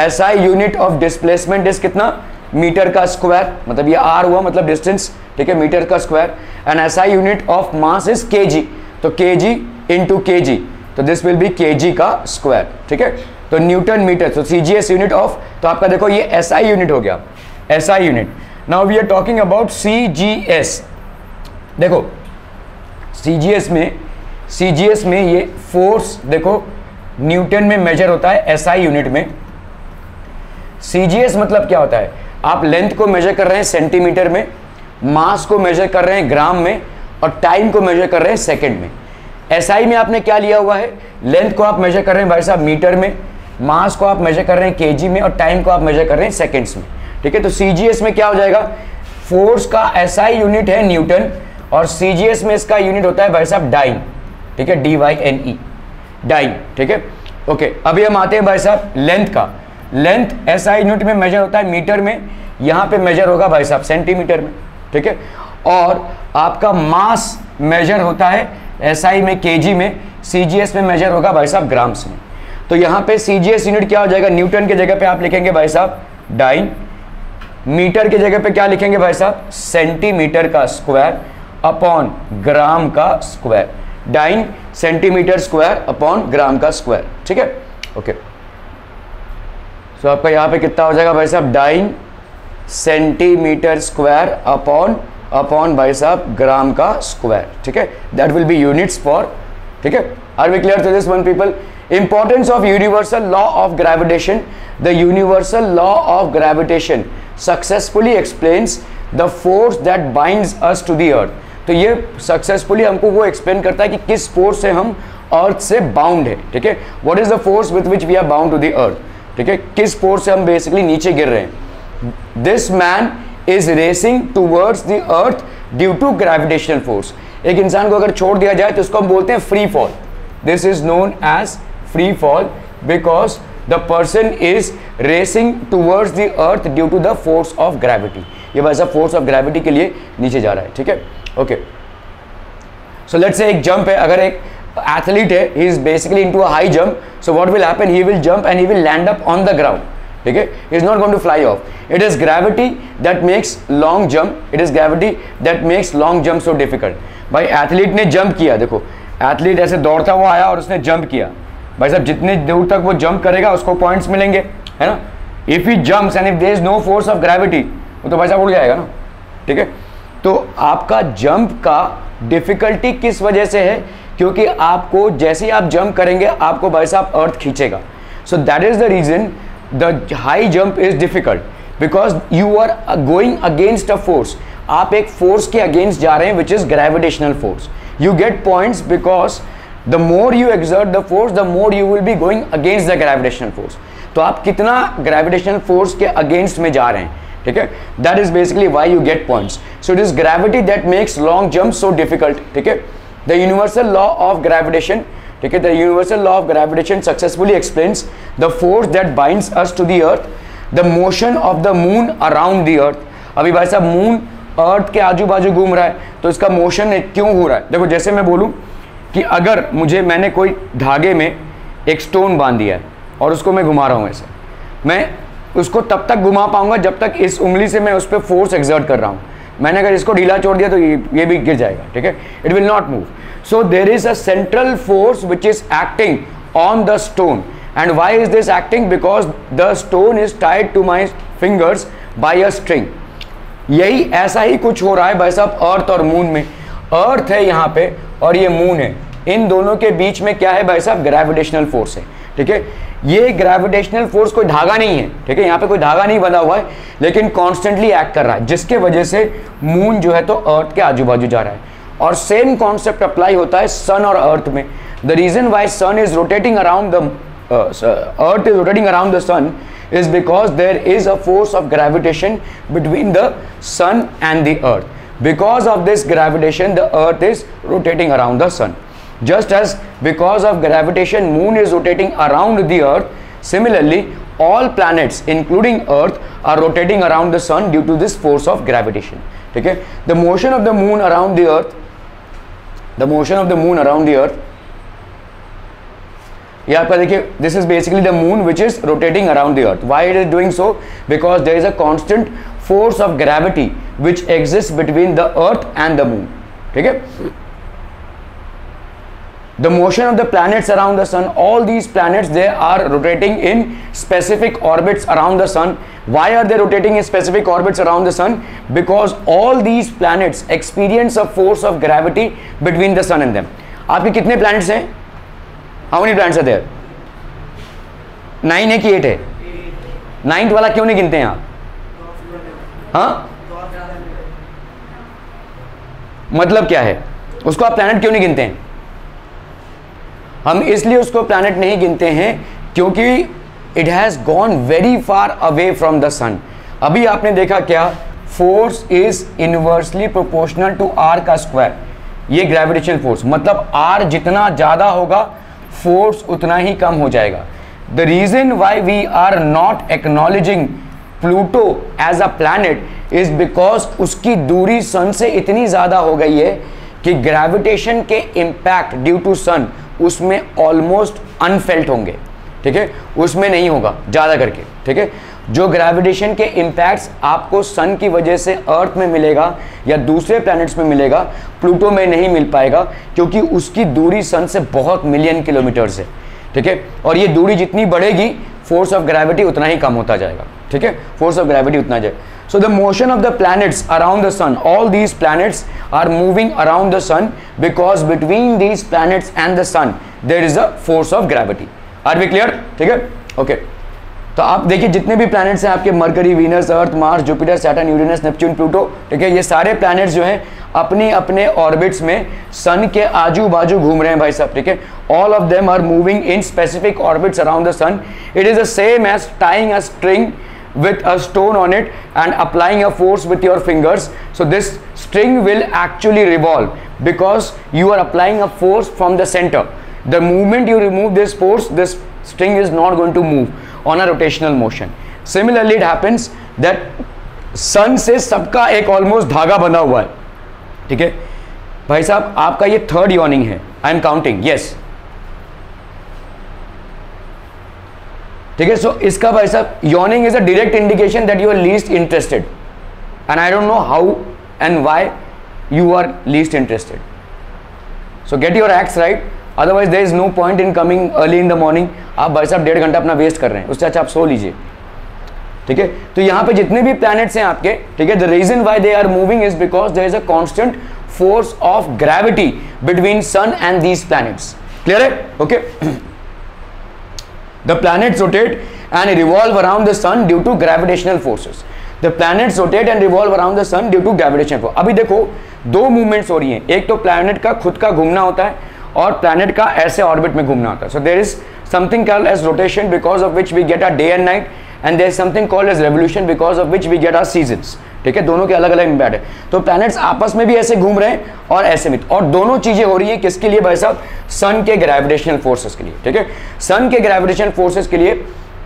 SI unit of displacement is कितना, मीटर का स्क्वायर, मतलब ये r हुआ मतलब डिस्टेंस, ठीक है, मीटर का square, and SI unit of mass is kg, तो kg इंटू kg, तो दिस विल बी kg का स्क्वायर, ठीक है। तो न्यूटन मीटर, तो CGS यूनिट ऑफ, तो आपका देखो ये SI यूनिट हो गया, SI unit. Now we are talking about CGS। देखो CGS में ये फोर्स देखो न्यूटन में मेजर होता है SI यूनिट में। CGS मतलब क्या होता है, आप लेंथ को मेजर कर रहे हैं सेंटीमीटर में, मास को मेजर कर रहे हैं ग्राम में, और टाइम को मेजर कर रहे हैं सेकंड में। SI में आपने क्या लिया हुआ है, लेंथ को आप मेजर कर रहे हैं भाई साहब मीटर में, मास को आप मेजर कर रहे हैं kg में, और टाइम को आप मेजर कर रहे हैं सेकंड्स में, ठीक है। तो CGS में क्या हो जाएगा, फोर्स का SI यूनिट है न्यूटन, और CGS में इसका यूनिट होता है भाई साहब डाइन, ठीक है, DYNE, डाइन, ठीक है। ओके, अभी हम आते हैं भाई साहब लेंथ का। लेंथ SI यूनिट में मेजर होता है मीटर में, यहाँ पे मेजर होगा भाई साहब सेंटीमीटर में, ठीक है। और आपका मास मेजर होता है SI में kg में, CGS में मेजर होगा भाई साहब ग्राम्स में। तो यहाँ पे CGS यूनिट क्या हो जाएगा, न्यूटन के जगह पे आप लिखेंगे भाई साहब डाइन, मीटर के जगह पे क्या लिखेंगे भाई साहब, सेंटीमीटर का स्क्वायर अपॉन ग्राम का square, dine centimetre square upon gram का स्क्वायर, ठीक है। ओके, तो आपका यहाँ पे कितना हो जाएगा भाई साहब, 9 सेंटीमीटर स्क्वायर अपॉन भाई साहब ग्राम का स्क्वायर, ठीक है, that will be units for, ठीक है। Are we clear to this one people? Importance of universal law of gravitation. The universal law of gravitation successfully explains the force that binds us to the earth. तो ये सक्सेसफुली हमको वो एक्सप्लेन करता है कि किस फोर्स से हम अर्थ से बाउंड है, ठीक है। What is the force with which we are bound to the earth, ठीक है, किस फोर्स से हम बेसिकली नीचे गिर रहे हैं। This man is racing towards the earth due to gravitational force. एक इंसान को अगर छोड़ दिया जाए तो उसको हम बोलते हैं free fall. This is known as free fall because the person is racing towards the earth due to the force of gravity. ये वैसा फोर्स ऑफ ग्रेविटी के लिए नीचे जा रहा है, ठीक है, ओके। सो लेट्स से एक जंप है, अगर एक एथलीट है, he is basically into a high jump, so what will happen, he will jump and he will land up on the ground, ठीक है, he is not going to fly off. It is gravity that makes long jump. It is gravity that makes long jump so difficult. भाई एथलीट ने जंप किया, देखो एथलीट ऐसे दौड़ता हुआ आया और उसने जंप किया, भाई साहब जितने दूर तक वो जंप करेगा उसको पॉइंट्स मिलेंगे, है ना। If he jumps and if there is no force of gravity, वो तो भाई साहब उड़ जाएगा ना, ठीक है। तो आपका जंप का डिफिकल्टी किस वजह से है, क्योंकि आपको जैसे ही आप जंप करेंगे आपको भाई साहब अर्थ खींचेगा। So that is the reason the high jump is difficult, because you are going against a force. आप एक फोर्स के अगेंस्ट जा रहे हैं which is gravitational force. You get points because the more you exert the force the more you will be going against the gravitational force. तो आप कितना ग्रेविटेशनल फोर्स के अगेंस्ट में जा रहे हैं, ठीक है, that is basically why you get points. So it is gravity that makes long jump so difficult, ठीक है। The universal law of gravitation, ठीक है, the universal law of gravitation successfully explains the force that binds us to the earth, the motion of the moon around the earth. अभी भाई साहब मून अर्थ के आजू बाजू घूम रहा है, तो इसका मोशन क्यों हो रहा है। देखो जैसे मैं बोलूं कि अगर मैंने कोई धागे में एक स्टोन बांध दिया है और उसको मैं घुमा रहा हूं ऐसे, मैं उसको तब तक घुमा पाऊंगा जब तक इस उंगली से मैं उस पर फोर्स एक्सर्ट कर रहा हूं। मैंने अगर इसको ढीला छोड़ दिया तो ये भी गिर जाएगा, ठीक है, it will not move. So there is a central force which is acting on the stone, and why is this acting, because the stone is tied to my fingers by a string. यही ऐसा ही कुछ हो रहा है भाई साहब अर्थ और मून में। अर्थ है यहाँ पे और ये मून है, इन दोनों के बीच में क्या है भाई साहब, ग्रेविटेशनल फोर्स है, ठीक है। ये ग्रेविटेशनल फोर्स कोई धागा नहीं है, ठीक है, यहाँ पे कोई धागा नहीं बना हुआ है, लेकिन कॉन्स्टेंटली एक्ट कर रहा है, जिसके वजह से मून जो है तो अर्थ के आजू बाजू जा रहा है। और सेम कॉन्सेप्ट अप्लाई होता है सन और अर्थ में। The reason why sun is rotating around the earth is rotating around the sun is because there is a force of gravitation between the sun and the earth. Because of this gravitation, the earth is rotating around the sun. Just as because of gravitation, moon is rotating around the earth, similarly, all planets, including earth, are rotating around the sun due to this force of gravitation. Okay? The motion of the moon around the earth, the motion of the moon around the earth, ये आपका देखिए, this is basically the moon which is rotating around the earth. Why it is doing so, because there is a constant force of gravity which exist between the earth and the moon, ठीक है। The motion of the planets around the sun, all these planets they are rotating in specific orbits around the sun. Why are they rotating in specific orbits around the sun, because all these planets experience a force of gravity between the sun and them. आपके कितने प्लैनेट्स हैं, How many planets are there? 9 है कि 8 है? 9th वाला क्यों नहीं गिनते हैं आप? हाँ, मतलब क्या है, उसको आप प्लैनेट क्यों नहीं गिनते हैं? हम इसलिए उसको प्लैनेट नहीं गिनते हैं क्योंकि it has gone very far away from the sun. अभी आपने देखा क्या, force is inversely proportional to R का स्क्वायर। ये ग्रेविटेशनल फोर्स, मतलब आर जितना ज्यादा होगा फोर्स उतना ही कम हो जाएगा। The reason why we are not acknowledging Pluto as a planet is because उसकी दूरी सन से इतनी ज्यादा हो गई है कि ग्रेविटेशन के इम्पैक्ट ड्यू टू सन उसमें ऑलमोस्ट अनफेल्ट होंगे, ठीक है, उसमें नहीं होगा ज्यादा करके, ठीक है। जो ग्रेविटेशन के इम्पैक्ट्स आपको सन की वजह से अर्थ में मिलेगा या दूसरे प्लैनेट्स में मिलेगा, प्लूटो में नहीं मिल पाएगा, क्योंकि उसकी दूरी सन से बहुत मिलियन किलोमीटर्स है, ठीक है। और ये दूरी जितनी बढ़ेगी फोर्स ऑफ ग्रेविटी उतना ही कम होता जाएगा, ठीक है, फोर्स ऑफ ग्रेविटी उतना जाए. So the motion of the planets around the sun, all these planets are moving around the sun because between these planets and the sun there is a force of gravity. Are we clear? ठीक है, ओके. तो आप देखिए जितने भी प्लैनेट्स हैं आपके, Mercury, Venus, Earth, Mars, Jupiter, Saturn, Uranus, Neptune, Pluto, ठीक है, ये सारे प्लैनेट्स जो हैं अपने अपने ऑर्बिट्स में सन के आजू बाजू घूम रहे हैं भाई साहब, ठीक है. All of them are moving in specific orbits around the sun. It is the same as tying a string with a stone on it and applying a force with your fingers. So this string will actually revolve because you are applying a force from the center. The moment you remove this force, this string is not going to move on a rotational motion. Similarly it happens that sun से सबका एक almost धागा बना हुआ है, ठीक है भाई साहब. आपका ये थर्ड yawning है, I am counting, yes, ठीक है. सो इसका भाई साहब yawning is a direct indication that you are least interested and I don't know how and why you are least interested. So get your acts right, otherwise there is no point in coming early in the morning. आप भाई साहब 1.5 घंटा अपना वेस्ट कर रहे हैं, उससे अच्छा आप सो लीजिए, ठीक है. तो यहाँ पे जितने भी प्लैनेट्स हैं आपके, ठीक है, the reason why they are moving is because there is a constant force of gravity between sun and these planets. Clear है, okay. The planets rotate and revolve around the sun due to gravitational forces. The planets rotate and revolve around the sun due to gravitational force. अभी देखो दो मूवमेंट्स हो रही हैं, एक तो प्लैनेट का खुद का घूमना होता है और प्लैनेट का ऐसे ऑर्बिट में घूमना होता है. So there is something called as rotation because of which we get our day and night, and there is something called as revolution because of which we get our seasons. ठीक है, दोनों के अलग अलग इम्पैक्ट है. तो प्लैनेट्स आपस में भी ऐसे घूम रहे हैं और ऐसे में, और दोनों चीजें हो रही है किसके लिए भाई साहब? सन के ग्रेविटेशनल फोर्सेस के लिए, ठीक है. सन के ग्रेविटेशनल फोर्सेस के लिए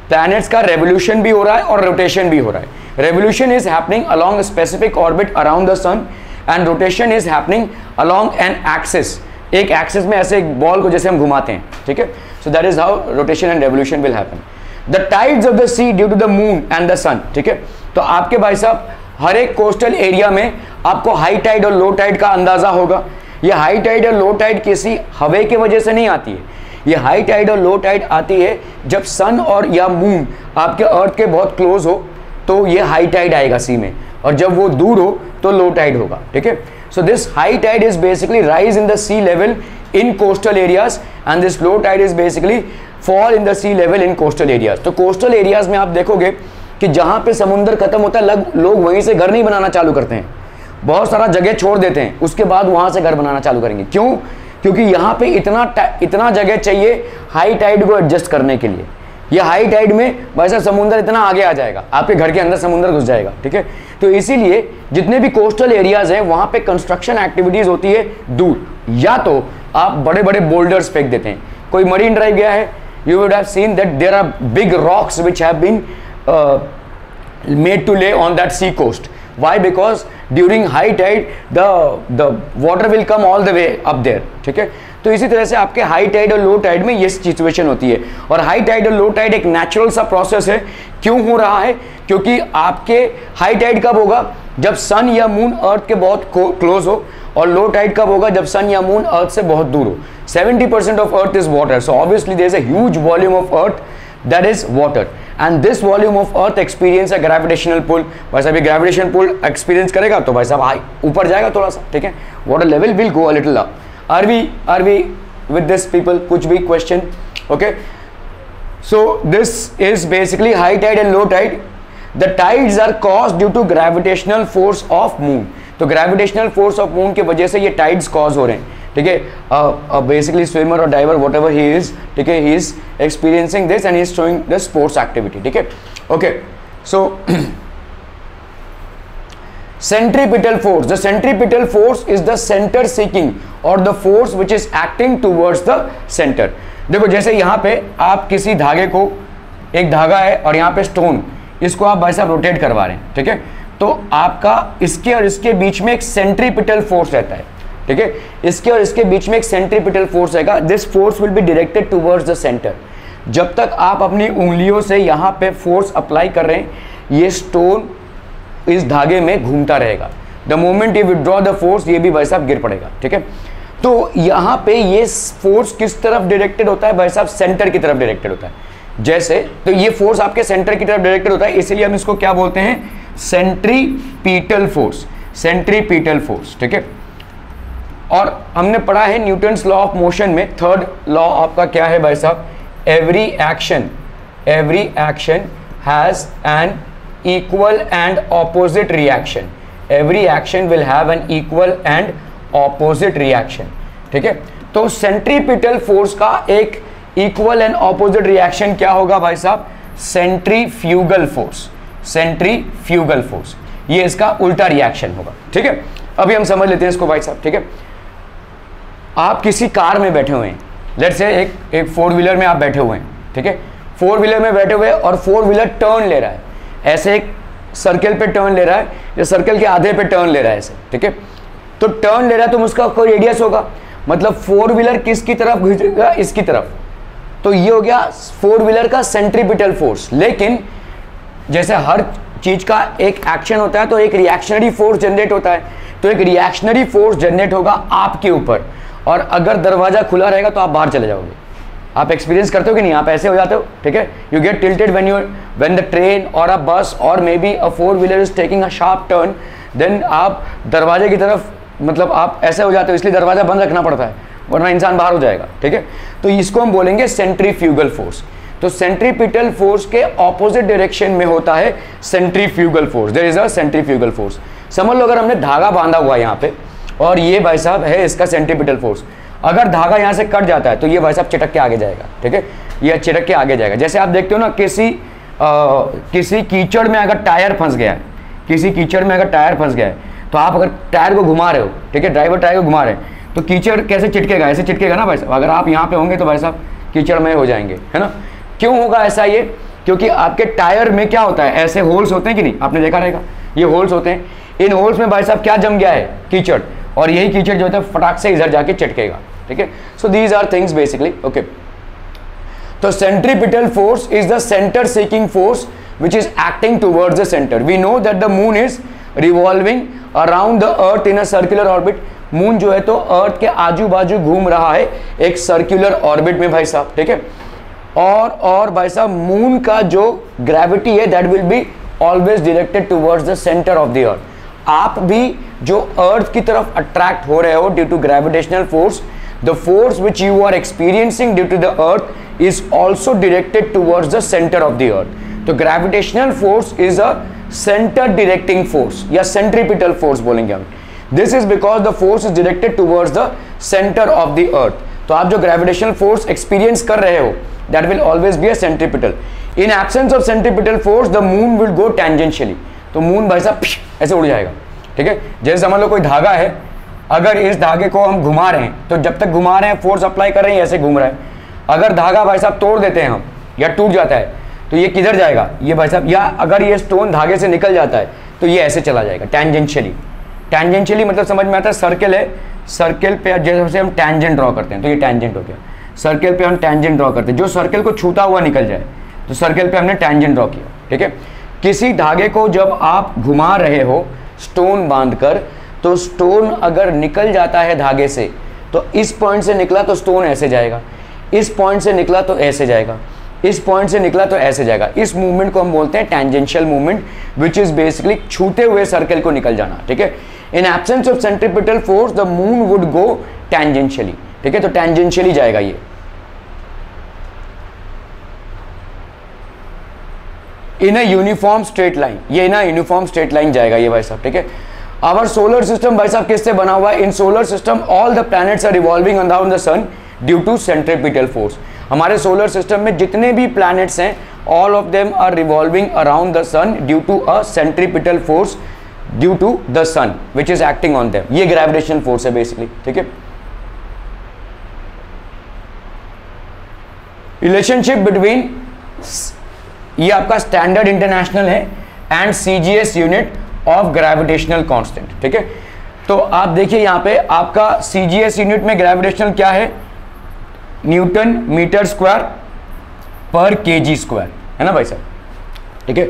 प्लैनेट्स का रेवोल्यूशन भी हो रहा है और रोटेशन भी हो रहा है. Revolution is happening along specific orbit around the sun and rotation is happening along an axis. एक एक्सिस में ऐसे एक बॉल को जैसे हम घुमाते हैं, ठीक है. So that is how rotation and revolution will happen. The tides of the sea due to the moon and the sun, ठीक है. तो आपके भाई साहब हर एक कोस्टल एरिया में आपको हाई टाइड और लो टाइड का अंदाजा होगा. ये हाई टाइड और लो टाइड किसी हवा की वजह से नहीं आती है. ये हाई टाइड और लो टाइड आती है जब सन और या मून आपके अर्थ के बहुत क्लोज हो तो ये हाई टाइड आएगा सी में, और जब वो दूर हो तो लो टाइड होगा, ठीक है. So this high tide is basically rise in the sea level in coastal areas and this low tide is basically fall in the sea level in coastal areas. तो कोस्टल एरियाज में आप देखोगे कि जहां पे समुद्र खत्म होता है लोग वहीं से घर नहीं बनाना चालू करते हैं, बहुत सारा जगह छोड़ देते हैं, उसके बाद वहां से घर बनाना चालू करेंगे. क्यों? क्योंकि यहाँ पे इतना जगह चाहिए हाई टाइड को एडजस्ट करने के लिए. ये हाई टाइड में वैसा समुद्र इतना आगे आ जाएगा, आपके घर के अंदर समुद्र घुस जाएगा, ठीक है. तो इसीलिए जितने भी कोस्टल एरियाज हैं वहां पे कंस्ट्रक्शन एक्टिविटीज होती है दूर, या तो आप बड़े बड़े बोल्डर्स फेंक देते हैं. कोई मरीन ड्राइव गया है, you would have seen that there are big rocks which have been made to lay on that sea coast. Why? Because during high tide the water will come all the way up there, ठीक है. तो इसी तरह से आपके हाई टाइड और लो टाइड में ये सिचुएशन होती है. और हाई टाइड और लो टाइड एक नेचुरल सा प्रोसेस है. क्यों हो रहा है? क्योंकि आपके हाई टाइड कब होगा? जब सन या मून अर्थ के बहुत क्लोज हो, और लो टाइड कब होगा? जब सन या मून अर्थ से बहुत दूर हो. 70% of earth is water, so obviously there is a huge volume of earth that is water, and this volume of earth experience a gravitational pull. भाई साहब ये gravitational pull experience करेगा तो भाई साहब ऊपर जाएगा थोड़ा सा, ठीक है. water level will go a little up. Are we with this people? कुछ भी question? Okay, so this is basically high tide and low tide. The tides are caused due to gravitational force of moon. तो gravitational force of moon की वजह से ये tides cause हो रहे हैं, ठीक है. बेसिकली स्विमर और diver whatever he is, ठीक है, he is experiencing this and he is showing the sports activity, ठीक है. Okay, so centripetal force. The centripetal force is the centre seeking और the force which is acting towards the centre. देखो जैसे यहाँ पे आप किसी धागे को, एक धागा है और यहाँ पे स्टोन, इसको आप भाई साहब रोटेट करवा रहे हैं, ठीक है. तो आपका इसके और इसके बीच में एक सेंट्रीपिटल फोर्स रहता है, ठीक है. इसके और इसके बीच में एक सेंट्रीपिटल फोर्स रहेगा. This force will be directed towards the centre. जब तक आप अपनी उंगलियों से यहाँ पे फोर्स अप्लाई कर रहे हैं, ये स्टोन इस धागे में घूमता रहेगा. The moment you withdraw the force, ये भी भाई साहब गिर पड़ेगा, ठीक है. तो यहाँ पे ये फोर्स किस तरफ डायरेक्टेड होता है भाई साहब? सेंटर की तरफ डायरेक्टेड होता है. जैसे, तो ये फोर्स आपके सेंटर की तरफ डायरेक्टेड होता है, इसीलिए हम इसको क्या बोलते हैं, सेंट्रीपिटल फोर्स, सेंट्रीपिटल फोर्स, ठीक है। और हमने पढ़ा है न्यूटन्स लॉ ऑफ मोशन में, थर्ड लॉ आपका क्या है भाई साहब, every action has an equal and opposite reaction, every action will have an equal and opposite reaction, ठीक है। तो सेंट्रीपिटल फोर्स का एक इक्वल एंड ऑपोजिट रिएक्शन क्या होगा भाई साहब, सेंट्रीफ्यूगल फोर्स, सेंट्रीफ्यूगल फोर्स, ये इसका उल्टा रिएक्शन होगा, ठीक है। अभी हम समझ लेते हैं इसको भाई साहब, ठीक है। आप किसी कार में बैठे हुए हैं, लेट्स से एक फोर व्हीलर में आप बैठे हुए हैं, ठीक है। फोर व्हीलर में बैठे हुए और फोर व्हीलर टर्न ले रहा है, ऐसे एक सर्कल पे टर्न ले रहा है, या सर्कल के आधे पे टर्न ले रहा है ऐसे, ठीक है। तो टर्न ले रहा है तो उसका कोई रेडियस होगा, मतलब फोर व्हीलर किसकी तरफ घुसेगा, इसकी तरफ, तो ये हो गया फोर व्हीलर का सेंट्रीपिटल फोर्स। लेकिन जैसे हर चीज का एक एक्शन होता है तो एक रिएक्शनरी फोर्स जनरेट होता है, तो एक रिएक्शनरी फोर्स जनरेट होगा आपके ऊपर, और अगर दरवाजा खुला रहेगा तो आप बाहर चले जाओगे। आप एक्सपीरियंस करते हो कि नहीं, आप ऐसे हो जाते हो, ठीक है। You get tilted when the train or a bus or maybe a four wheeler is taking a sharp turn, then आप दरवाजे की तरफ, मतलब आप ऐसे हो जाते हो, इसलिए दरवाजा बंद रखना पड़ता है, वरना इंसान बाहर हो जाएगा, ठीक है। तो इसको हम बोलेंगे सेंट्रीफ्यूगल फोर्स। तो सेंट्रीपिटल फोर्स के ऑपोजिट डायरेक्शन में होता है centrifugal force, there is a centrifugal force. समझ लो अगर हमने धागा बांधा हुआ है यहाँ पे, और ये भाई साहब है इसका सेंट्रीपिटल फोर्स, अगर धागा यहाँ से कट जाता है तो ये भाई साहब चिटक के आगे जाएगा, ठीक है, ये चिटक के आगे जाएगा। जैसे आप देखते हो ना, किसी कीचड़ में अगर टायर फंस गया है, किसी कीचड़ में अगर टायर फंस गया है, तो आप अगर टायर को घुमा रहे हो, ठीक है, ड्राइवर टायर को घुमा रहे हैं, तो कीचड़ कैसे चिटकेगा, ऐसे चिटकेगा ना भाई साहब। अगर आप यहाँ पे होंगे तो भाई साहब कीचड़ में हो जाएंगे, है ना। क्यों होगा ऐसा ये, क्योंकि आपके टायर में क्या होता है, ऐसे होल्स होते हैं कि नहीं, आपने देखा रहेगा, ये होल्स होते हैं, इन होल्स में भाई साहब क्या जम गया है, कीचड़, और यही कीचड़ जो होता है फटाक से इधर जाके चिटकेगा, ठीक है। So these are things basically, okay. तो centripetal force is the centre seeking force which is acting towards the center. We know that the moon is revolving around the earth in a circular orbit. Moon जो है तो अर्थ के आजू बाजू घूम रहा है एक सर्कुलर ऑर्बिट में भाई साहब, ठीक है। और भाई साहब मून का जो ग्रेविटी है that will be always directed towards the centre of the अर्थ। आप भी जो अर्थ की तरफ अट्रैक्ट हो रहे हो due to gravitational force, the force which you are experiencing due to the earth is also directed towards the centre of the earth. तो gravitational force is a centre directing force या सेंट्रीपिटल फोर्स बोलेंगे हम। This is because the force is directed towards the centre of the earth. तो आप जो ग्रेविटेशनल फोर्स एक्सपीरियंस कर रहे हो that will always be a centripetal. In absence of centripetal force the moon will go tangentially. तो मून भाई साहब ऐसे उड़ जाएगा, ठीक है। जैसे समझ लो कोई धागा है, अगर इस धागे को हम घुमा रहे हैं तो जब तक घुमा रहे हैं फोर्स अप्लाई कर रहे हैं, ऐसे घूम रहा है। अगर धागा भाई साहब तोड़ देते हैं हम या टूट जाता है तो ये किधर जाएगा, ये भाई साहब, या अगर ये स्टोन धागे से निकल जाता है तो ये ऐसे चला जाएगा टेंजेंशियली। टेंजेंशियली मतलब समझ में आता है, सर्कल है, सर्कल पे जैसे हम टेंजेंट ड्रॉ करते हैं तो ये टेंजेंट हो गया। सर्कल पे हम टेंजेंट ड्रॉ करते हैं, जो सर्कल को छूता हुआ निकल जाए तो सर्कल पे हमने टेंजेंट ड्रॉ किया, ठीक है। किसी धागे को जब आप घुमा रहे हो स्टोन बांधकर, तो स्टोन अगर निकल जाता है धागे से तो इस पॉइंट से निकला तो स्टोन ऐसे जाएगा, इस पॉइंट से निकला तो ऐसे जाएगा, इस पॉइंट से निकला तो ऐसे जाएगा। इस मूवमेंट को हम बोलते हैं tangential movement, which is basically छूते हुए सर्कल को निकल जाना, ठीक है। In absence of centripetal force the moon would go tangentially, ठीक है। तो टेंजेंशियली जाएगा ये इन अ यूनिफॉर्म स्ट्रेट लाइन, ये इन अ यूनिफॉर्म स्ट्रेट लाइन जाएगा ये भाई साहब, ठीक है। आवर सोलर सिस्टम भाई साहब किससे बना हुआ है? In solar system all the planets are revolving around the sun due to centripetal force. हमारे सोलर सिस्टम में जितने भी प्लैनेट्स हैं all of them are revolving around the sun due to a centripetal force due to the sun which is acting on them. ये ग्रेविटेशनल फोर्स है बेसिकली, ठीक है। रिलेशनशिप बिटवीन, ये आपका स्टैंडर्ड इंटरनेशनल है, and CGS unit of gravitational constant, ठीक है। तो आप देखिए यहां पे आपका सीजीएस यूनिट में ग्रेविटेशनल क्या है? Newton metre square per KG square, है ना भाई साहब, ठीक है।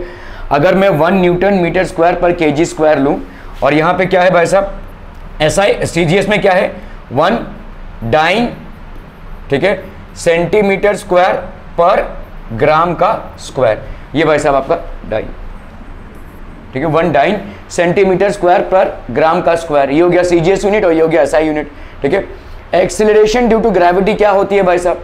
अगर मैं 1 Newton metre square per KG square लूं, और यहां पे क्या है भाई साहब, एसआई सीजीएस में क्या है? 1 डाइन, ठीक है, सेंटीमीटर स्क्वायर पर ग्राम का स्क्वायर। ये भाई साहब आपका डाइन, ठीक है, 1 dine centimetre square per gram का स्क्वायर। ये हो गया सीजीएस यूनिट और ये हो गया एसआई यूनिट, ठीक है। एक्सेलरेशन ड्यू टू ग्रेविटी क्या होती है भाई साहब,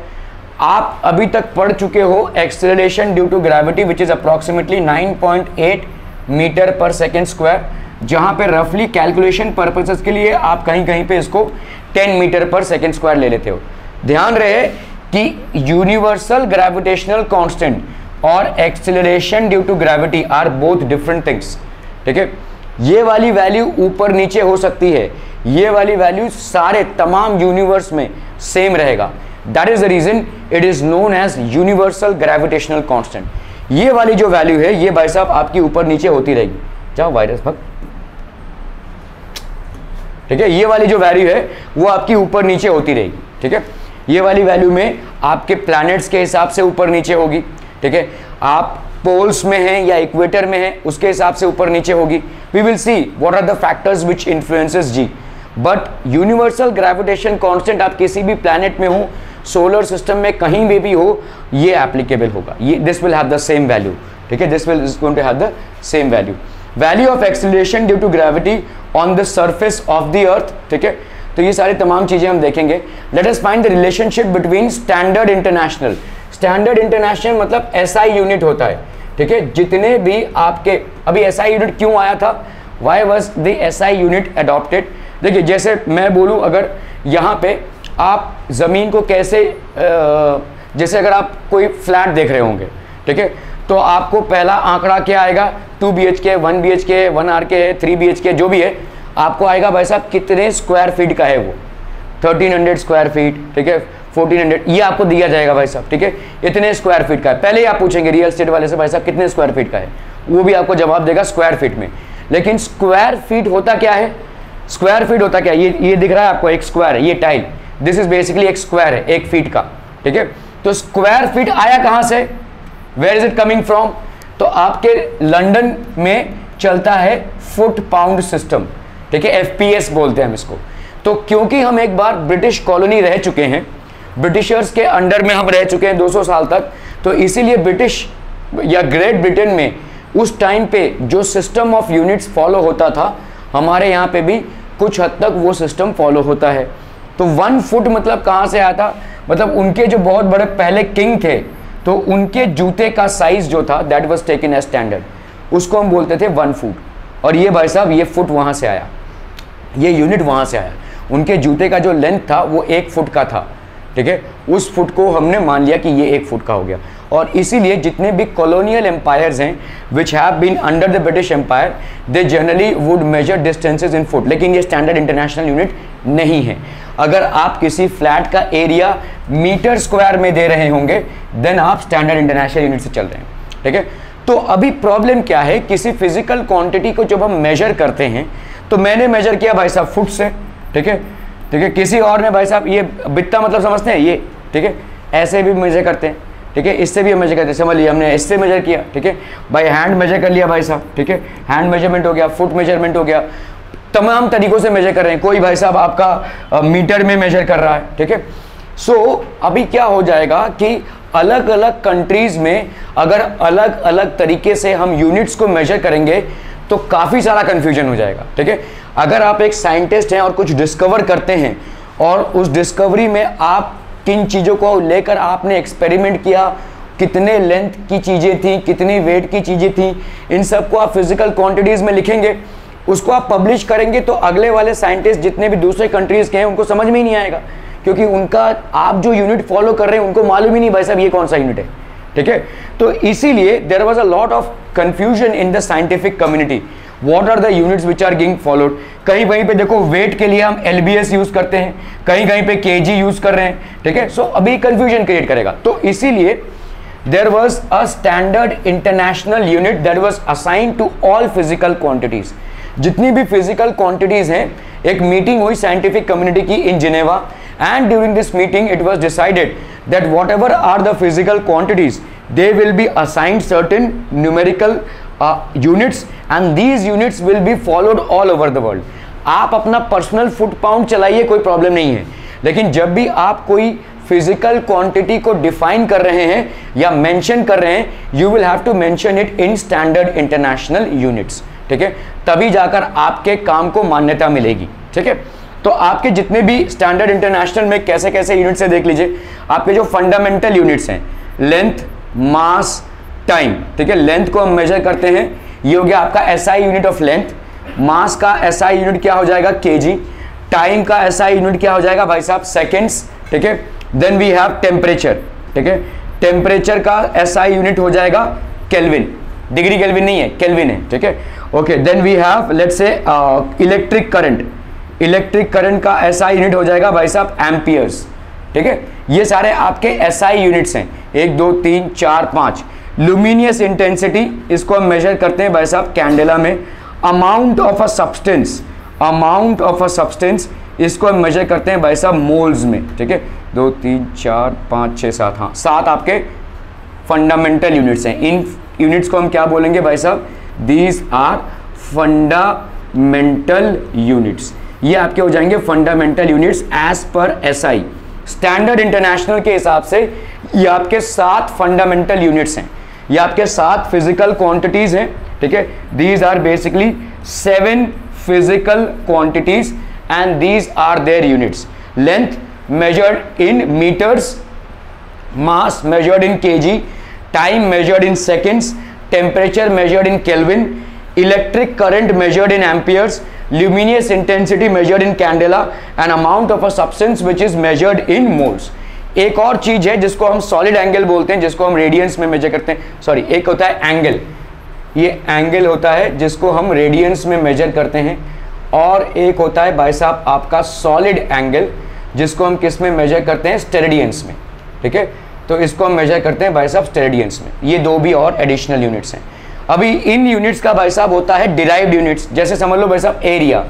आप अभी तक पढ़ चुके हो acceleration due to gravity which is approximately 9.8 metre पर सेकेंड स्क्वायर, जहां पे रफली कैलकुलेशन पर्पसेस के लिए आप कहीं कहीं पे इसको 10 मीटर पर सेकेंड स्क्वायर ले लेते हो। ध्यान रहे कि यूनिवर्सल ग्रेविटेशनल कांस्टेंट और acceleration due to gravity are both different things, ठीक है। ये वाली वैल्यू ऊपर नीचे हो सकती है, ये वाली वैल्यू सारे तमाम यूनिवर्स में सेम रहेगा। That is the reason it is known as universal gravitational constant. ये वाली जो वैल्यू है ये भाई साहब आपकी ऊपर नीचे होती रहेगी। जाओ वायरस भग, ठीक है। ये वाली जो वैल्यू है वो आपकी ऊपर नीचे होती रहेगी, ठीक है। ये वाली वैल्यू में आपके प्लैनेट्स के हिसाब से ऊपर नीचे होगी, ठीक है। आप पोल्स में हैं या इक्वेटर में हैं उसके हिसाब से ऊपर नीचे होगी। We will see what are the factors which influences G, but universal gravitation constant आप किसी भी प्लैनेट में हो, सोलर सिस्टम में कहीं भी हो, ये एप्लीकेबल होगा। ये this will have the same value, ठीक है। This will is going to have the same value. Value of acceleration due to gravity on the surface of the earth, ठीक है। तो ये सारी तमाम चीजें हम देखेंगे। Let us find the relationship between standard international. Standard international मतलब एसआई यूनिट होता है, ठीक है। जितने भी आपके अभी एसआई यूनिट क्यों आया था, why was the SI unit adopted. देखिए जैसे मैं बोलूं, अगर यहाँ पे आप जमीन को कैसे जैसे अगर आप कोई फ्लैट देख रहे होंगे, ठीक है, तो आपको पहला आंकड़ा क्या आएगा, 2 BHK 1 BHK 1 RK है, 3 BHK जो भी है, आपको आएगा भाई साहब कितने स्क्वायर फीट का है वो, 1300 स्क्वायर फीट, ठीक है, 1400, ये आपको दिया जाएगा भाई साहब, ठीक है। इतने स्क्वायर फीट का है। पहले ही आप पूछेंगे रियल एस्टेट वाले से भाई साहब कितने स्क्वायर फीट का है, वो भी आपको जवाब देगा स्क्वायर फीट में। लेकिन स्क्वायर फीट होता क्या है, स्क्वायर फीट होता क्या है, ये दिख रहा है आपको, एक स्क्वायर है, ये टाइल, दिस इज बेसिकली एक स्क्वायर है 1 फीट का, ठीक है। तो स्क्वायर फीट आया कहां से, where is it coming from, तो आपके लंदन में चलता है फुट पाउंड सिस्टम, ठीक है, FPS बोलते हैं हम इसको। तो क्योंकि हम एक बार ब्रिटिश कॉलोनी रह चुके हैं, ब्रिटिशर्स के अंडर में हम रह चुके हैं 200 साल तक, तो इसीलिए ब्रिटिश या ग्रेट ब्रिटेन में उस टाइम पे जो सिस्टम ऑफ यूनिट्स फॉलो होता था, हमारे यहाँ पे भी कुछ हद तक वो सिस्टम फॉलो होता है। तो 1 फुट मतलब कहाँ से आया था, मतलब उनके जो बहुत बड़े पहले किंग थे, तो उनके जूते का साइज जो था that was taken as standard, उसको हम बोलते थे 1 फुट। और ये भाई साहब ये फुट वहाँ से आया, ये यूनिट वहाँ से आया। उनके जूते का जो लेंथ था वो 1 फुट का था, ठीक है, उस फुट को हमने मान लिया कि ये 1 फुट का हो गया। और इसीलिए जितने भी कॉलोनियल एम्पायर्स हैं which have been under the British empire, they generally would measure distances in foot, लेकिन ये स्टैंडर्ड इंटरनेशनल यूनिट नहीं है। अगर आप किसी फ्लैट का एरिया मीटर स्क्वायर में दे रहे होंगे देन आप स्टैंडर्ड इंटरनेशनल यूनिट से चल रहे हैं, ठीक है। तो अभी प्रॉब्लम क्या है, किसी फिजिकल क्वांटिटी को जब हम मेजर करते हैं, तो मैंने मेजर किया भाई साहब फुट से, ठीक है, ठीक है, किसी और ने भाई साहब ये बित्ता मतलब समझते हैं ये, ठीक है, ऐसे भी मेजर करते हैं, ठीक है, इससे भी हम मेजर करते हैं, समझ लिया हमने, इससे मेजर किया, ठीक है, बाय हैंड मेजर कर लिया भाई साहब, ठीक है, हैंड मेजरमेंट हो गया, फुट मेजरमेंट हो गया, तमाम तरीकों से मेजर कर रहे हैं। कोई भाई साहब आपका मीटर में मेजर कर रहा है, ठीक है। सो अभी क्या हो जाएगा कि अलग अलग कंट्रीज में अगर अलग अलग तरीके से हम यूनिट्स को मेजर करेंगे तो काफ़ी सारा कंफ्यूजन हो जाएगा, ठीक है। अगर आप एक साइंटिस्ट हैं और कुछ डिस्कवर करते हैं और उस डिस्कवरी में आप किन चीज़ों को लेकर आपने एक्सपेरिमेंट किया, कितने लेंथ की चीज़ें थी, कितनी वेट की चीज़ें थी, इन सब को आप फिजिकल क्वांटिटीज़ में लिखेंगे, उसको आप पब्लिश करेंगे, तो अगले वाले साइंटिस्ट जितने भी दूसरे कंट्रीज़ के हैं उनको समझ में ही नहीं आएगा, क्योंकि उनका आप जो यूनिट फॉलो कर रहे हैं उनको मालूम ही नहीं भाई साहब ये कौन सा यूनिट है, ठीक है। तो इसीलिए there was a lot of confusion in the scientific community, what are the units which are going followed. कहीं कहीं पे देखो वेट के लिए हम LBS यूज करते हैं, कहीं कहीं पे kg यूज कर रहे हैं, ठीक है। सो अभी कंफ्यूजन क्रिएट करेगा, तो इसीलिए there was a standard international unit that was assigned to all physical quantities. जितनी भी फिजिकल क्वांटिटीज हैं, एक मीटिंग हुई साइंटिफिक कम्युनिटी की इन Geneva, and during this meeting it was decided that whatever are the physical quantities they will be assigned certain numerical units and these units will be followed all over the world। आप अपना पर्सनल फुट पाउंड चलाइए, कोई प्रॉब्लम नहीं है, लेकिन जब भी आप कोई फिजिकल क्वांटिटी को डिफाइन कर रहे हैं या मेंशन कर रहे हैं, you will have to mention it in standard international units, ठीक है, तभी जाकर आपके काम को मान्यता मिलेगी, ठीक है। तो आपके जितने भी स्टैंडर्ड इंटरनेशनल में कैसे कैसे यूनिट्स है देख लीजिए। आपके जो फंडामेंटल यूनिट्स हैं, लेंथ, मास, टाइम, ठीक है, लेंथ को हम मेजर करते हैं, ये हो गया आपका एसआई यूनिट ऑफ लेंथ, मास का एसआई यूनिट क्या हो जाएगा, केजी, टाइम का एसआई यूनिट क्या हो जाएगा भाई साहब, सेकेंड्स, ठीक है। देन वी हैव टेम्परेचर, ठीक है, टेम्परेचर का एसआई यूनिट हो जाएगा केल्विन, डिग्री केल्विन नहीं है, केल्विन है, ठीक है, okay. Then we have let's say electric current, electric current का एसआई यूनिट हो जाएगा भाई साहब एम्पियर्स, ठीक है। ये सारे आपके एसआई यूनिट्स हैं, 1 2 3 4 5। लुमिनियस इंटेंसिटी, इसको हम मेजर करते हैं भाई साहब कैंडेला में। Amount of a substance, amount of a substance, इसको हम मेजर करते हैं भाई साहब मोल्स में, ठीक है। 2 3 4 5 6 7, हाँ 7 आपके फंडामेंटल यूनिट्स हैं। इन यूनिट्स को हम क्या बोलेंगे भाई साहब, दीज आर फंडामेंटल यूनिट्स। ये आपके हो जाएंगे fundamental units as per SI. Standard international के हिसाब से ये आपके 7 फंडामेंटल यूनिट्स हैं, ये आपके 7 फिजिकल क्वांटिटीज हैं, ठीक है। These are basically 7 physical quantities and these are their units. Length measured in meters, mass measured in kg, time measured in seconds, temperature measured in Kelvin, electric current measured in amperes, luminous intensity measured in candela, and amount of a substance which is measured in moles. एक और चीज है जिसको हम सॉलिड एंगल बोलते हैं, जिसको हम रेडियंस में मेजर करते हैं, सॉरी एक होता है एंगल, ये एंगल होता है जिसको हम रेडियंस में मेजर करते हैं, और एक होता है भाई साहब आपका सॉलिड एंगल जिसको हम किस में मेजर करते हैं, स्टेरेडियंस में, ठीक है। तो इसको हम मेजर करते हैं भाई साहब स्टेरेडियंस में। ये 2 भी और एडिशनल यूनिट्स हैं। अभी इन यूनिट्स का भाई साहब होता है डिराइव्ड यूनिट्स। जैसे समझ लो भाई साहब एरिया,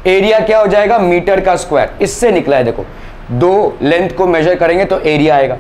एरिया क्या हो जाएगा, मीटर का स्क्वायर, इससे निकला है, देखो 2 लेंथ को मेजर करेंगे तो एरिया आएगा।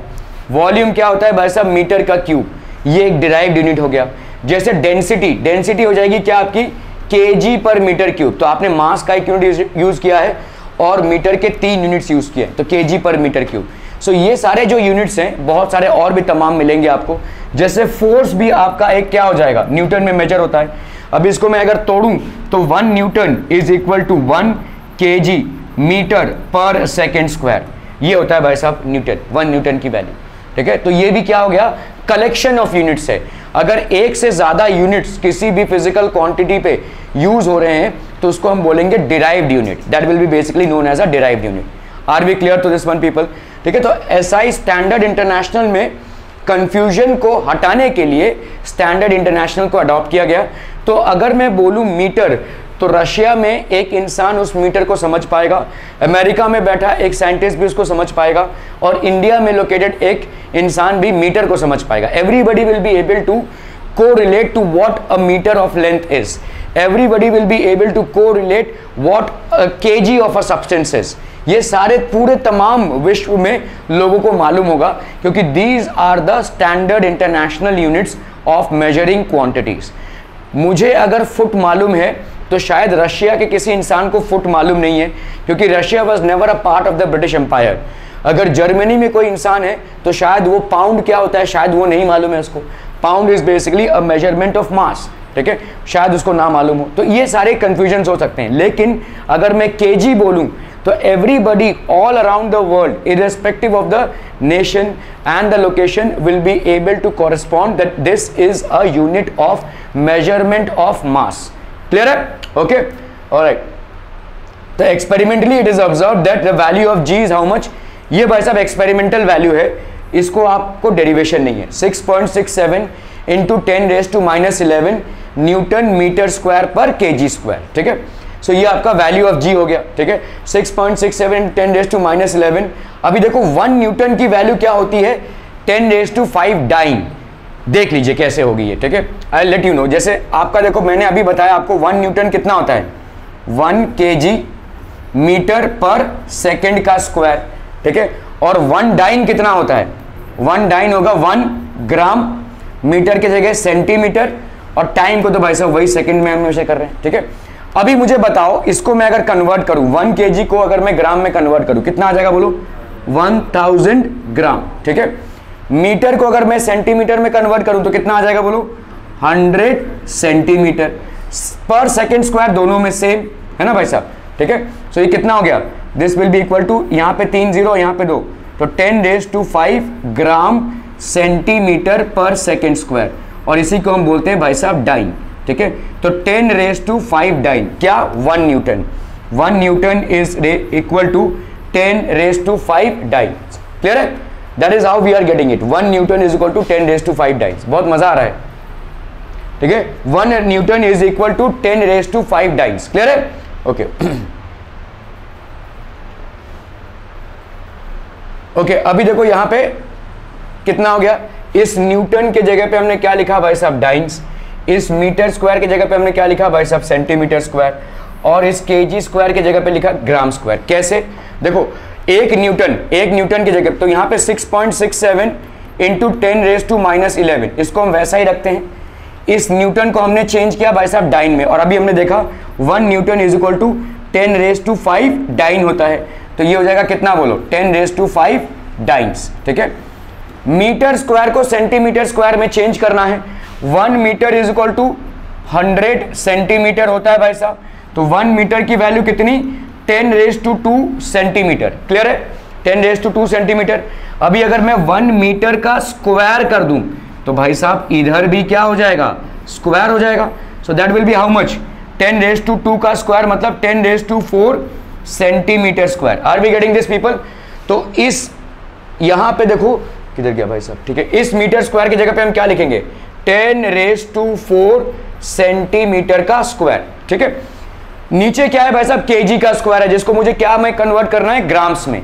वॉल्यूम क्या होता है भाई साहब, मीटर का क्यूब, ये एक डिराइव्ड यूनिट हो गया। जैसे डेंसिटी, डेंसिटी हो जाएगी क्या आपकी, केजी पर मीटर क्यूब, तो आपने मास का एक यूनिट यूज किया है और मीटर के 3 यूनिट्स यूज किए, तो केजी पर मीटर क्यूब। सो ये सारे जो यूनिट्स हैं, बहुत सारे और भी तमाम मिलेंगे आपको। जैसे फोर्स भी आपका एक क्या हो जाएगा, न्यूटन में मेजर होता है। अब इसको मैं अगर तोड़ूं तो 1 newton is equal to 1 kg meter पर सेकेंड स्क्वायर, ये होता है भाई साहब न्यूटन, 1 न्यूटन की वैल्यू, ठीक है। तो ये भी क्या हो गया, कलेक्शन ऑफ यूनिट्स है। अगर एक से ज्यादा यूनिट्स किसी भी फिजिकल क्वांटिटी पे यूज हो रहे हैं तो उसको हम बोलेंगे derived unit, that will be basically known as a derived unit. Are we clear to this one people, ठीक है। तो एसआई स्टैंडर्ड इंटरनेशनल में कंफ्यूजन को हटाने के लिए स्टैंडर्ड इंटरनेशनल को अडॉप्ट किया गया। तो अगर मैं बोलूं मीटर, तो रशिया में एक इंसान उस मीटर को समझ पाएगा, अमेरिका में बैठा एक साइंटिस्ट भी उसको समझ पाएगा, और इंडिया में लोकेटेड एक इंसान भी मीटर को समझ पाएगा। Everybody will be able to correlate to what a meter of length is, everybody will be able to correlate what a kg of a substance is. ये सारे पूरे तमाम विश्व में लोगों को मालूम होगा, क्योंकि these are the standard international units of measuring quantities. मुझे अगर फुट मालूम है तो शायद रशिया के किसी इंसान को फुट मालूम नहीं है, क्योंकि Russia was never a part of the British empire. अगर जर्मनी में कोई इंसान है तो शायद वो पाउंड क्या होता है शायद वो नहीं मालूम है उसको। Pound is basically a measurement of मास, ठीक है, शायद उसको ना मालूम हो। तो ये सारे कंफ्यूजन हो सकते हैं। लेकिन अगर मैं केजी बोलूं तो everybody all around the world irrespective of the nation and the location will be able to correspond that this is a unit of measurement of mass. Clear है, ओके, ऑलराइट। तो experimentally it is observe that the value of G is how much, ये भाई साहब एक्सपेरिमेंटल वैल्यू है, इसको आपको डेरिवेशन नहीं है। 6.67 into 10⁻⁻11 Newton metre square per KG square, ठीक है। सो ये आपका वैल्यू ऑफ जी हो गया, ठीक है, 6.67 10⁻11। अभी देखो 1 न्यूटन की वैल्यू क्या होती है, 10⁵ डाइन। देख लीजिए कैसे होगी ये, ठीक है, आई लेट यू नो। जैसे आपका देखो मैंने अभी बताया आपको 1 न्यूटन कितना होता है, 1 केजी मीटर पर सेकेंड का स्क्वायर, ठीक है। और 1 डाइन कितना होता है, 1 डाइन होगा 1 ग्राम, मीटर की जगह सेंटीमीटर, और टाइम को तो भाई साहब वही सेकंड में हम हमेशा कर रहे हैं, ठीक है। अभी मुझे बताओ इसको मैं अगर कन्वर्ट करूं, 1 केजी को अगर मैं ग्राम में कन्वर्ट करूं कितना आ जाएगा बोलो, 1000 ग्राम, ठीक है। मीटर को अगर मैं सेंटीमीटर में कन्वर्ट करूं तो कितना आ जाएगा बोलो, 100 सेंटीमीटर पर सेकेंड स्क्वायर, दोनों में सेम है ना भाई साहब, ठीक है। सो ये कितना हो गया, this will be equal to, यहाँ पे 3 0 यहाँ पे 2, तो 10⁵ gram centimeter per second square, और इसी को हम बोलते हैं भाई साहब डाइन, ठीक है। तो 10⁵ डाइन क्या, 1 newton, 1 newton is equal to 10⁵ dyne, clear है। That is how we are getting it, 1 newton is equal to 10⁵ dynes. बहुत मजा आ रहा है, ठीक है। 1 newton is equal to 10⁵ dynes, clear है, ओके। ओके अभी देखो यहां पे कितना हो गया, इस न्यूटन के जगह पे हमने क्या लिखा भाई साहब, डाइन्स। इस मीटर स्क्वायर के जगह पे हमने क्या लिखा भाई साहब, सेंटीमीटर स्क्वायर, और इस केजी स्क्वायर के जगह पे लिखा ग्राम स्क्वायर। कैसे, देखो एक न्यूटन की जगह, तो यहाँ पे 6.67 इंटू 10⁻⁻11, इसको हम वैसा ही रखते हैं। इस न्यूटन को हमने चेंज किया भाई साहब डाइन में, और अभी हमने देखा 1 newton is equal to 10⁵ dyne होता है, तो ये हो जाएगा कितना बोलो, 10⁵ डाइन्स, ठीक है। मीटर स्क्वायर को सेंटीमीटर स्क्वायर में चेंज करना है, 1 meter is equal to 100 centimeter होता है भाई साहब, तो 1 मीटर की वैल्यू कितनी, 10⁻² सेंटीमीटर, क्लियर है, 10⁻² सेंटीमीटर। अभी अगर मैं 1 मीटर का स्क्वायर कर दूं तो भाई साहब इधर भी क्या हो जाएगा, स्क्वायर हो जाएगा। So that will be how much, 10⁻² का स्क्वायर मतलब 10⁻4 centimeter square. Are we getting this people. तो इस यहां पे देखो किधर गया भाई साहब, ठीक है, इस मीटर स्क्वायर की जगह पे हम क्या लिखेंगे, 10⁻4 सेंटीमीटर का स्क्वायर, ठीक है। नीचे क्या है भाई साहब, केजी का स्क्वायर है, जिसको मुझे क्या में कन्वर्ट करना है, ग्राम्स में।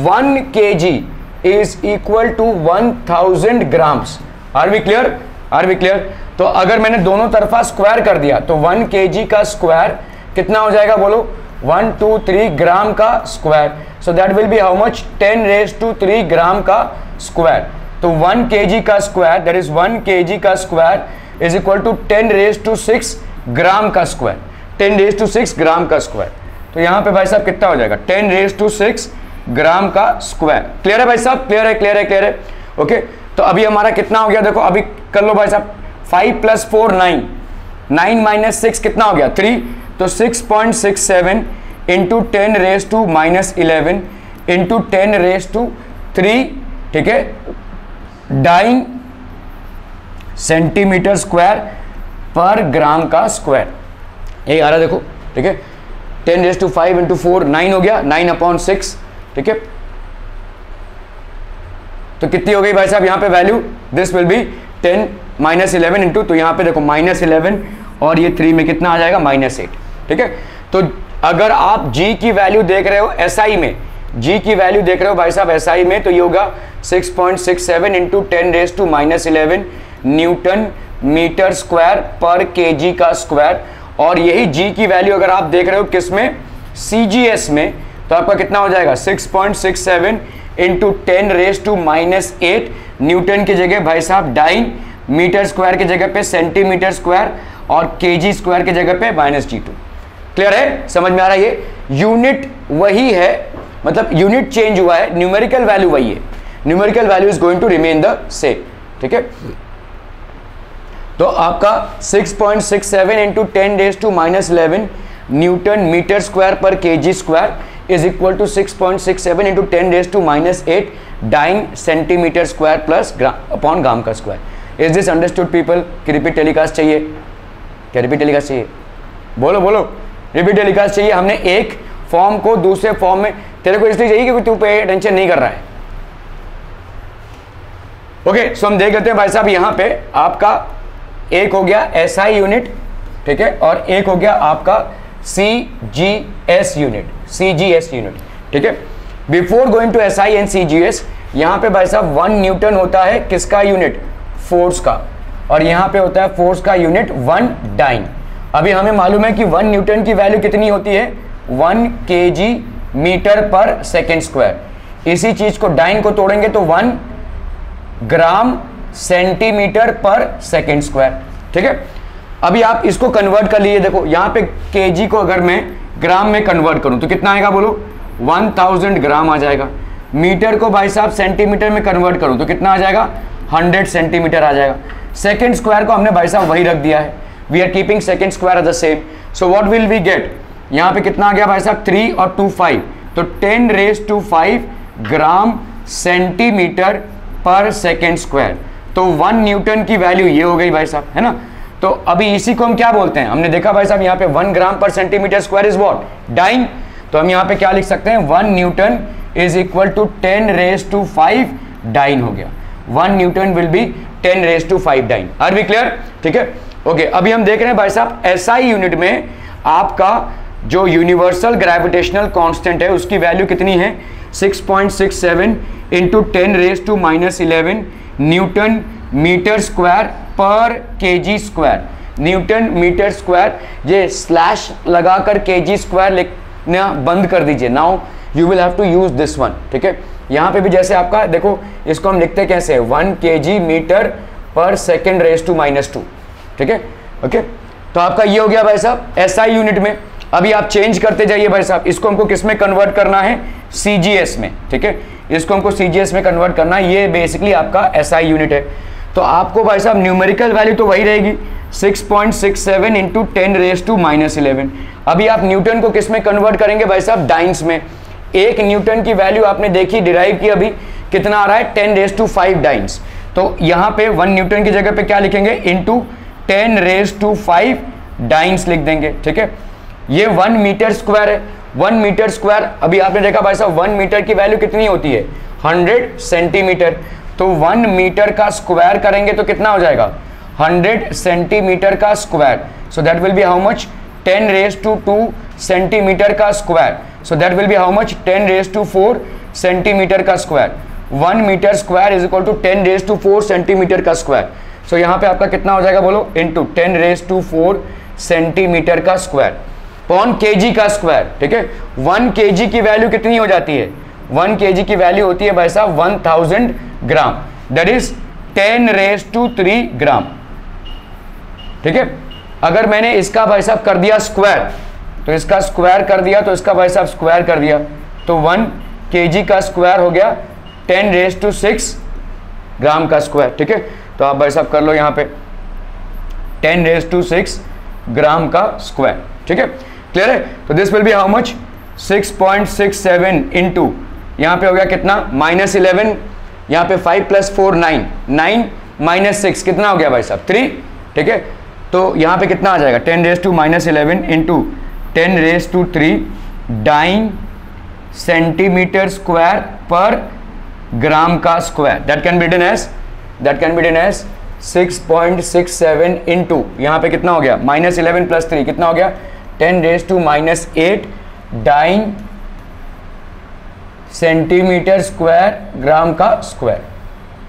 1 kg is equal to 1000 grams. Are we clear, are we clear. तो अगर मैंने दोनों तरफा स्क्वायर कर दिया तो 1 kg का स्क्वायर कितना हो जाएगा बोलो, 1 2 3 ग्राम का square. So that will be how much, 10⁻³ ग्राम का स्क्वायर। तो 1 kg का स्क्वायर, दैट इज 1 kg का स्क्वायर इज इक्वल टू 10⁻6 ग्राम का स्क्वायर, 10⁻6 ग्राम का स्क्वायर। तो यहां पे भाई साहब कितना हो जाएगा, 10⁻6 ग्राम का स्क्वायर। क्लियर है भाई साहब, क्लियर है, क्लियर है, क्लियर है, ओके। तो अभी हमारा कितना हो गया, देखो अभी कर लो भाई साहब, 5 + 4 9, 9 - 6 कितना हो गया, 3, तो 6.67 इंटू 10⁻⁻11 इंटू 10⁻3, ठीक है, dine centimetre square per gram का स्क्वायर। ये आ रहा देखो, ठीक है, 10⁵ इंटू 4 9 हो गया, 9/6, ठीक है। तो कितनी हो गई भाई साहब यहाँ पे value, this will be 10 - 11 into, तो यहाँ पे देखो -11 और ये 3 में कितना आ जाएगा, -8, ठीक है। तो अगर आप g की वैल्यू देख रहे हो SI में, g की वैल्यू देख रहे हो भाई साहब SI में, तो ये होगा 6.67 इंटू 10⁻⁻11 न्यूटन मीटर स्क्वायर पर kg का स्क्वायर। और यही g की वैल्यू अगर आप देख रहे हो किस में, CGS में, तो आपका कितना हो जाएगा, 6.67 इंटू 10⁻⁻8 न्यूटन की जगह भाई साहब डाइन, मीटर स्क्वायर की जगह पे सेंटीमीटर स्क्वायर, और केजी स्क्वायर की जगह पे -G2। क्लियर है, समझ में आ रहा है। ये यूनिट वही है, मतलब यूनिट चेंज हुआ है, न्यूमेरिकल वैल्यू वही है, numerical value is going to remain the same, ठीक है। तो आपका 6.67 into 10⁻⁻11 Newton metre square per KG square is equal to 6.67 into 10⁻⁻8 dyne centimetre square plus upon gram का square. Is this understood people? कि रिपीट टेलीकास्ट चाहिए, क्या रिपीट टेलीकास्ट चाहिए, बोलो बोलो, रिपीट टेलीकास्ट चाहिए। हमने एक फॉर्म को दूसरे फॉर्म में, तेरे को इसलिए चाहिए क्योंकि तू पे अटेंशन नहीं कर रहा है। ओके, सो हम देख लेते हैं भाई साहब, यहां पे आपका एक हो गया SI यूनिट, ठीक है, और एक हो गया आपका CGS यूनिट, CGS यूनिट, ठीक है। Before going to SI and CGS, यहां पे भाई साहब 1 न्यूटन होता है किसका यूनिट, फोर्स का, और यहां पे होता है फोर्स का यूनिट 1 डाइन। अभी हमें मालूम है कि 1 न्यूटन की वैल्यू कितनी होती है, 1 kg मीटर पर सेकेंड स्क्वायर। इसी चीज को डाइन को तोड़ेंगे तो 1 ग्राम सेंटीमीटर पर सेकेंड स्क्वायर, ठीक है। अभी आप इसको कन्वर्ट कर लीजिए, देखो यहां पे kg को अगर मैं ग्राम में कन्वर्ट करूं तो कितना आएगा बोलो, 1000 ग्राम आ जाएगा। मीटर को भाई साहब सेंटीमीटर में कन्वर्ट करूं तो कितना आ जाएगा, 100 सेंटीमीटर आ जाएगा। सेकेंड स्क्वायर को हमने भाई साहब वही रख दिया है, we are keeping second square as the same. So what will we get, यहाँ पे कितना आ गया भाई साहब 3 और 2 5, तो 10⁵ gram centimeter per second square. तो 1 न्यूटन की वैल्यू ये हो गई भाई साहब, है ना। तो अभी इसी को हम क्या बोलते हैं, हमने देखा भाई साहब यहाँ पे 1 gram per centimeter square is what, dyne. तो हम यहाँ पे क्या लिख सकते हैं, 1 newton is equal to 10⁵ dyne हो गया। 1 newton will be 10⁵ dyne. Are we clear, ठीक है। ओके, अभी हम देख रहे हैं भाई साहब एसआई यूनिट में आपका जो यूनिवर्सल ग्रेविटेशनल कांस्टेंट है उसकी वैल्यू कितनी है, 6.67 into 10⁻⁻11 Newton metre square per KG square. Newton metre square, ये स्लैश लगाकर केजी स्क्वायर लिखना बंद कर दीजिए। Now you will have to use this one, ठीक है। यहाँ पे भी जैसे आपका देखो, इसको हम लिखते कैसे, 1 kg मीटर पर सेकेंड⁻², ठीक है। ओके, तो आपका ये हो गया भाई साहब एसआई यूनिट में। अभी आप चेंज करते जाइए भाई साहब, इसको हमको किस में कन्वर्ट करना है, सीजीएस में, ठीक है। इसको हमको सीजीएस में कन्वर्ट करना है, ये बेसिकली आपका एसआई यूनिट है। तो आपको भाई साहब न्यूमेरिकल वैल्यू तो वही रहेगी 6.67 इंटू 10⁻11। अभी आप न्यूटन को किस में कन्वर्ट करेंगे भाई साहब, डाइन्स में। 1 न्यूटन की वैल्यू आपने देखी, डिराइव की, अभी कितना आ रहा है 10⁵ डाइन्स। तो यहाँ पे 1 न्यूटन की जगह पे क्या लिखेंगे, इंटू 10⁵ डाइन्स लिख देंगे, ठीक है। ये 1 मीटर स्क्वायर है, 1 मीटर स्क्वायर, अभी आपने देखा भाई साहब 1 मीटर की वैल्यू कितनी होती है, 100 सेंटीमीटर। तो 1 मीटर का स्क्वायर करेंगे तो कितना हो जाएगा, 100 सेंटीमीटर का square. So that will be how much, 10⁻² centimetre का square. So that will be how much, 10⁻4 centimetre का square. 1 metre square is equal to 10⁻4 centimetre का स्क्वायर। सो यहाँ पे आपका कितना हो जाएगा बोलो, इंटू 10⁻4 सेंटीमीटर का स्क्वायर पॉन केजी का स्क्वायर, ठीक है। 1 kg की वैल्यू कितनी हो जाती है, 1 kg की वैल्यू होती है भाई साहब 1000 ग्राम, दैट इज 10⁻³ ग्राम, ठीक है। अगर मैंने इसका भाई साहब कर दिया स्क्वायर, तो इसका स्क्वायर कर दिया, तो इसका भाई साहब स्क्वायर कर दिया, तो 1 kg का स्क्वायर हो गया 10⁻6 ग्राम का स्क्वायर, ठीक है। तो आप भाई साहब कर लो यहाँ पे 10⁻6 ग्राम का स्क्वायर, ठीक है। क्लियर है। तो दिस will be how much, 6.67 into, यहाँ पे हो गया कितना, -11, यहाँ पे 5 + 4 9, 9 - 6 कितना हो गया भाई साहब 3, ठीक है। तो यहाँ पे कितना आ जाएगा, 10⁻11 into 10⁻3 dine centimetre square per gram का square. That can be done as 6.67 into, यहाँ पे कितना हो गया, -11 + 3 कितना हो गया, 10⁻8 डाइन सेंटीमीटर स्क्वायर ग्राम का स्क्वायर।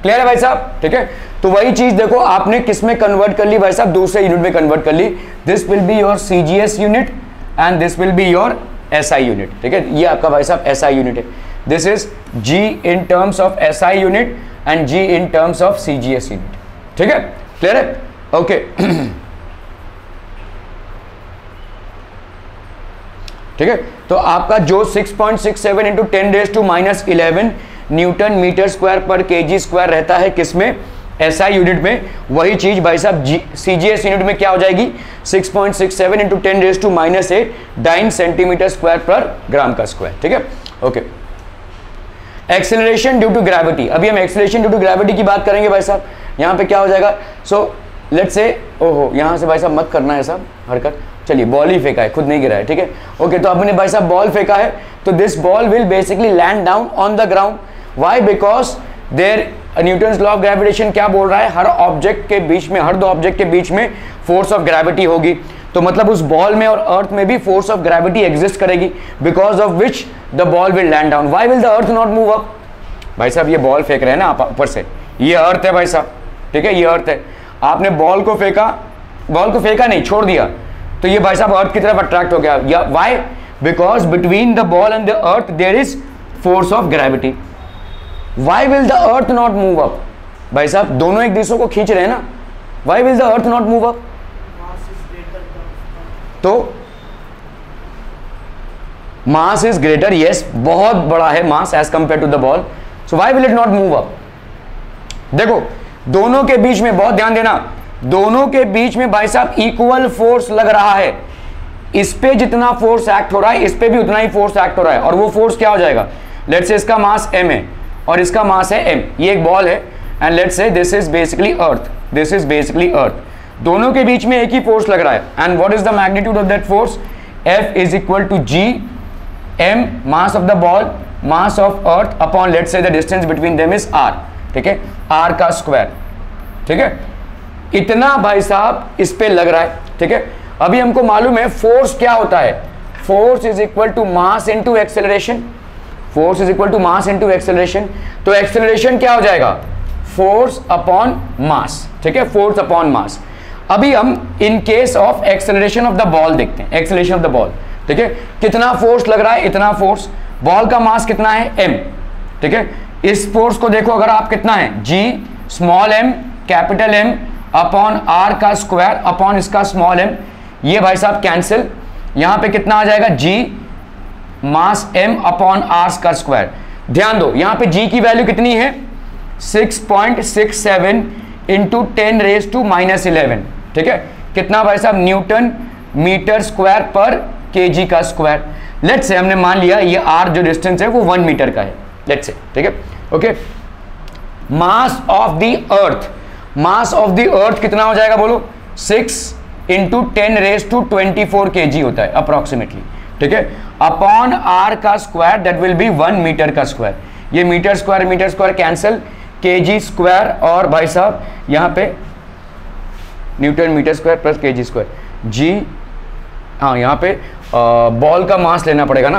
क्लियर है भाई साहब, ठीक है। तो वही चीज देखो आपने किस में कन्वर्ट कर ली भाई साहब, दूसरे यूनिट में कन्वर्ट कर ली। This will be your CGS unit and this will be your SI unit, ठीक है। ये आपका भाई साहब एसआई यूनिट है। This is G in terms of SI unit and G in terms of CGS unit, ठीक है। क्लियर है, ओके। ठीक है। तो आपका जो 6.67 into 10⁻⁻11 Newton metre square per KG square रहता है किसमें, एसआई यूनिट में, वही चीज भाई साहब सीजीएस यूनिट में क्या हो जाएगी, 6.67 into 10⁻8 dine centimetre square per gram का स्क्वायर, ठीक है। Okay, acceleration due to gravity. अभी हम एक्सेलरेशन ड्यू टू ग्रेविटी की बात करेंगे भाई साहब। यहाँ पे क्या हो जाएगा, सो लेट्स से, ओहो यहाँ से भाई साहब मत करना है सब हरकत, चलिए बॉल ही फेंका है, खुद नहीं गिरा है, ठीक है। ओके, तो आपने भाई साहब बॉल फेंका है, तो this ball will basically land down on the ground. Why, because there Newton's law of gravitation क्या बोल रहा है, हर ऑब्जेक्ट के बीच में, हर दो ऑब्जेक्ट के बीच में फोर्स ऑफ ग्रेविटी होगी। तो मतलब उस बॉल में और अर्थ में भी फोर्स ऑफ ग्रेविटी एग्जिस्ट करेगी, because of which the ball will land down. Why will the earth not move up. भाई साहब ये बॉल फेंक रहे हैं ना आप ऊपर से, ये अर्थ है भाई साहब, ठीक है, ये अर्थ है। आपने बॉल को फेंका नहीं, छोड़ दिया, तो ये भाई साहब अर्थ की तरफ अट्रैक्ट हो गया। या why, because between the ball and the earth there is force of gravity. Why will the earth not move up. भाई साहब दोनों एक दूसरे को खींच रहे हैं ना, why will the earth not move up. तो मास इज ग्रेटर, यस बहुत बड़ा है mass as compare to the ball, so why will it not move up. देखो दोनों के बीच में, बहुत ध्यान देना, दोनों के बीच में भाई साहब इक्वल फोर्स लग रहा है। इस पे जितना फोर्स एक्ट हो रहा है इस पे भी उतना ही फोर्स एक्ट हो रहा है, और वो फोर्स क्या हो जाएगा, लेट्स से इसका मास m है और इसका मास है m, ये एक बॉल है and let's say this is basically earth, this is basically earth, दोनों के बीच में एक ही फोर्स लग रहा है and what is the magnitude of that force, F is equal to G m mass of the ball mass of earth upon let's say the distance between them is r, ठीक है, r का स्क्वायर, ठीक है, इतना भाई साहब इस पे लग रहा है, ठीक है। अभी हमको मालूम है फोर्स क्या होता है, force is equal to mass into acceleration, force is equal to mass into acceleration, तो एक्सेलरेशन क्या हो जाएगा, फोर्स अपॉन मास, ठीक है, फोर्स अपॉन मास। अभी हम in case of acceleration of the ball देखते हैं, एक्सेलरेशन ऑफ द बॉल, ठीक है, कितना फोर्स लग रहा है, इतना फोर्स, बॉल का मास कितना है m, ठीक है, इस फोर्स को देखो अगर आप कितना है G small m capital M upon r का स्क्वायर अपॉन इसका स्मॉल m, ये भाई साहब कैंसिल, यहां पे कितना आ जाएगा G मास m अपॉन r का स्क्वायर। ध्यान दो यहां पे G की वैल्यू कितनी है 6.67 इंटू 10 रेज टू -11, ठीक है, कितना भाई साहब न्यूटन मीटर स्क्वायर पर kg का स्क्वायर। लेट्स से हमने मान लिया ये r जो डिस्टेंस है वो 1 मीटर का है, लेट्स से, ठीक है, okay. Mass of the earth, mass of the अर्थ कितना हो जाएगा बोलो, 6 इंटू 10 रेज टू 24 kg होता है अप्रोक्सीमेटली, ठीक है, अपॉन r का square that will be 1 metre का स्क्वायर, ये metre square cancel, kg square और भाई साहब यहाँ पे Newton metre square plus kg square, g, हाँ यहाँ पे बॉल का मास लेना पड़ेगा ना,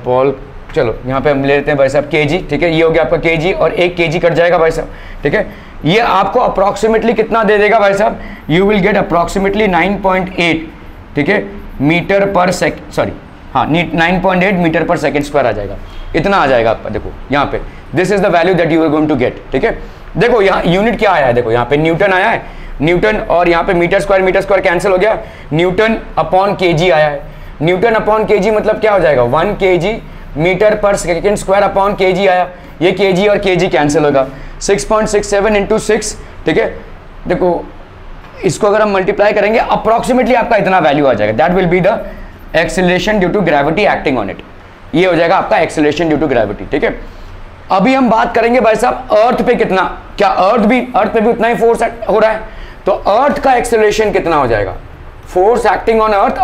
बॉल, चलो यहाँ पे हम ले लेते हैं भाई साहब kg, ठीक है, ये हो गया आपका kg और एक kg कट जाएगा भाई साहब, ठीक है, ये आपको अप्रोक्सीमेटली कितना दे देगा भाई साहब, यू विल गेट अप्रोक्सीमेटली 9.8, ठीक है, मीटर पर सेकंड, सॉरी हाँ 9.8 मीटर पर सेकंड स्क्वायर आ जाएगा, इतना आ जाएगा आपका, देखो यहाँ पे this is the value that you are going to get, ठीक है। देखो यहाँ यूनिट क्या आया है, देखो यहाँ पे न्यूटन आया है, न्यूटन और यहाँ पे मीटर स्क्वायर कैंसिल हो गया, न्यूटन अपॉन kg आया है, न्यूटन अपॉन kg मतलब क्या हो जाएगा 1 kg मीटर पर सेकेंड स्क्वायर अपॉन kg आया, ये kg और kg कैंसिल होगा, 6.67 इंटू 6, ठीक है, देखो इसको अगर हम मल्टीप्लाई करेंगे अप्रोक्सीमेटली आपका इतना वैल्यू आ जाएगा, that will be the acceleration due to gravity acting on it, ये हो जाएगा आपका एक्सेलरेशन ड्यू टू ग्रेविटी, ठीक है। अभी हम बात करेंगे भाई साहब अर्थ पे कितना, क्या अर्थ पे भी उतना ही फोर्स हो रहा है, तो अर्थ का एक्सेलरेशन कितना हो जाएगा, force acting on earth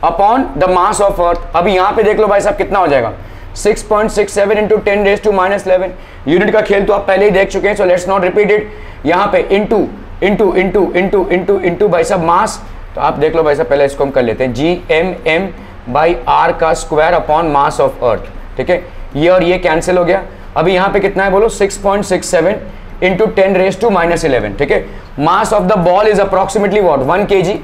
upon the mass of अर्थ। अभी यहाँ पे देख लो भाई साहब कितना हो जाएगा 6.67 इंटू 10 रेज टू -11, यूनिट का खेल तो आप पहले ही देख चुके हैं, so let's not repeat it. यहाँ पे into into into into into into भाई साहब मास, तो आप देख लो भाई साहब, पहले इसको हम कर लेते हैं, G m/r का स्क्वायर अपॉन मास ऑफ अर्थ, ठीक है, ये और ये कैंसिल हो गया। अभी यहाँ पे कितना है बोलो 6.67 इंटू 10 रेज टू -11, ठीक है, मास of the ball is approximately what 1 kg,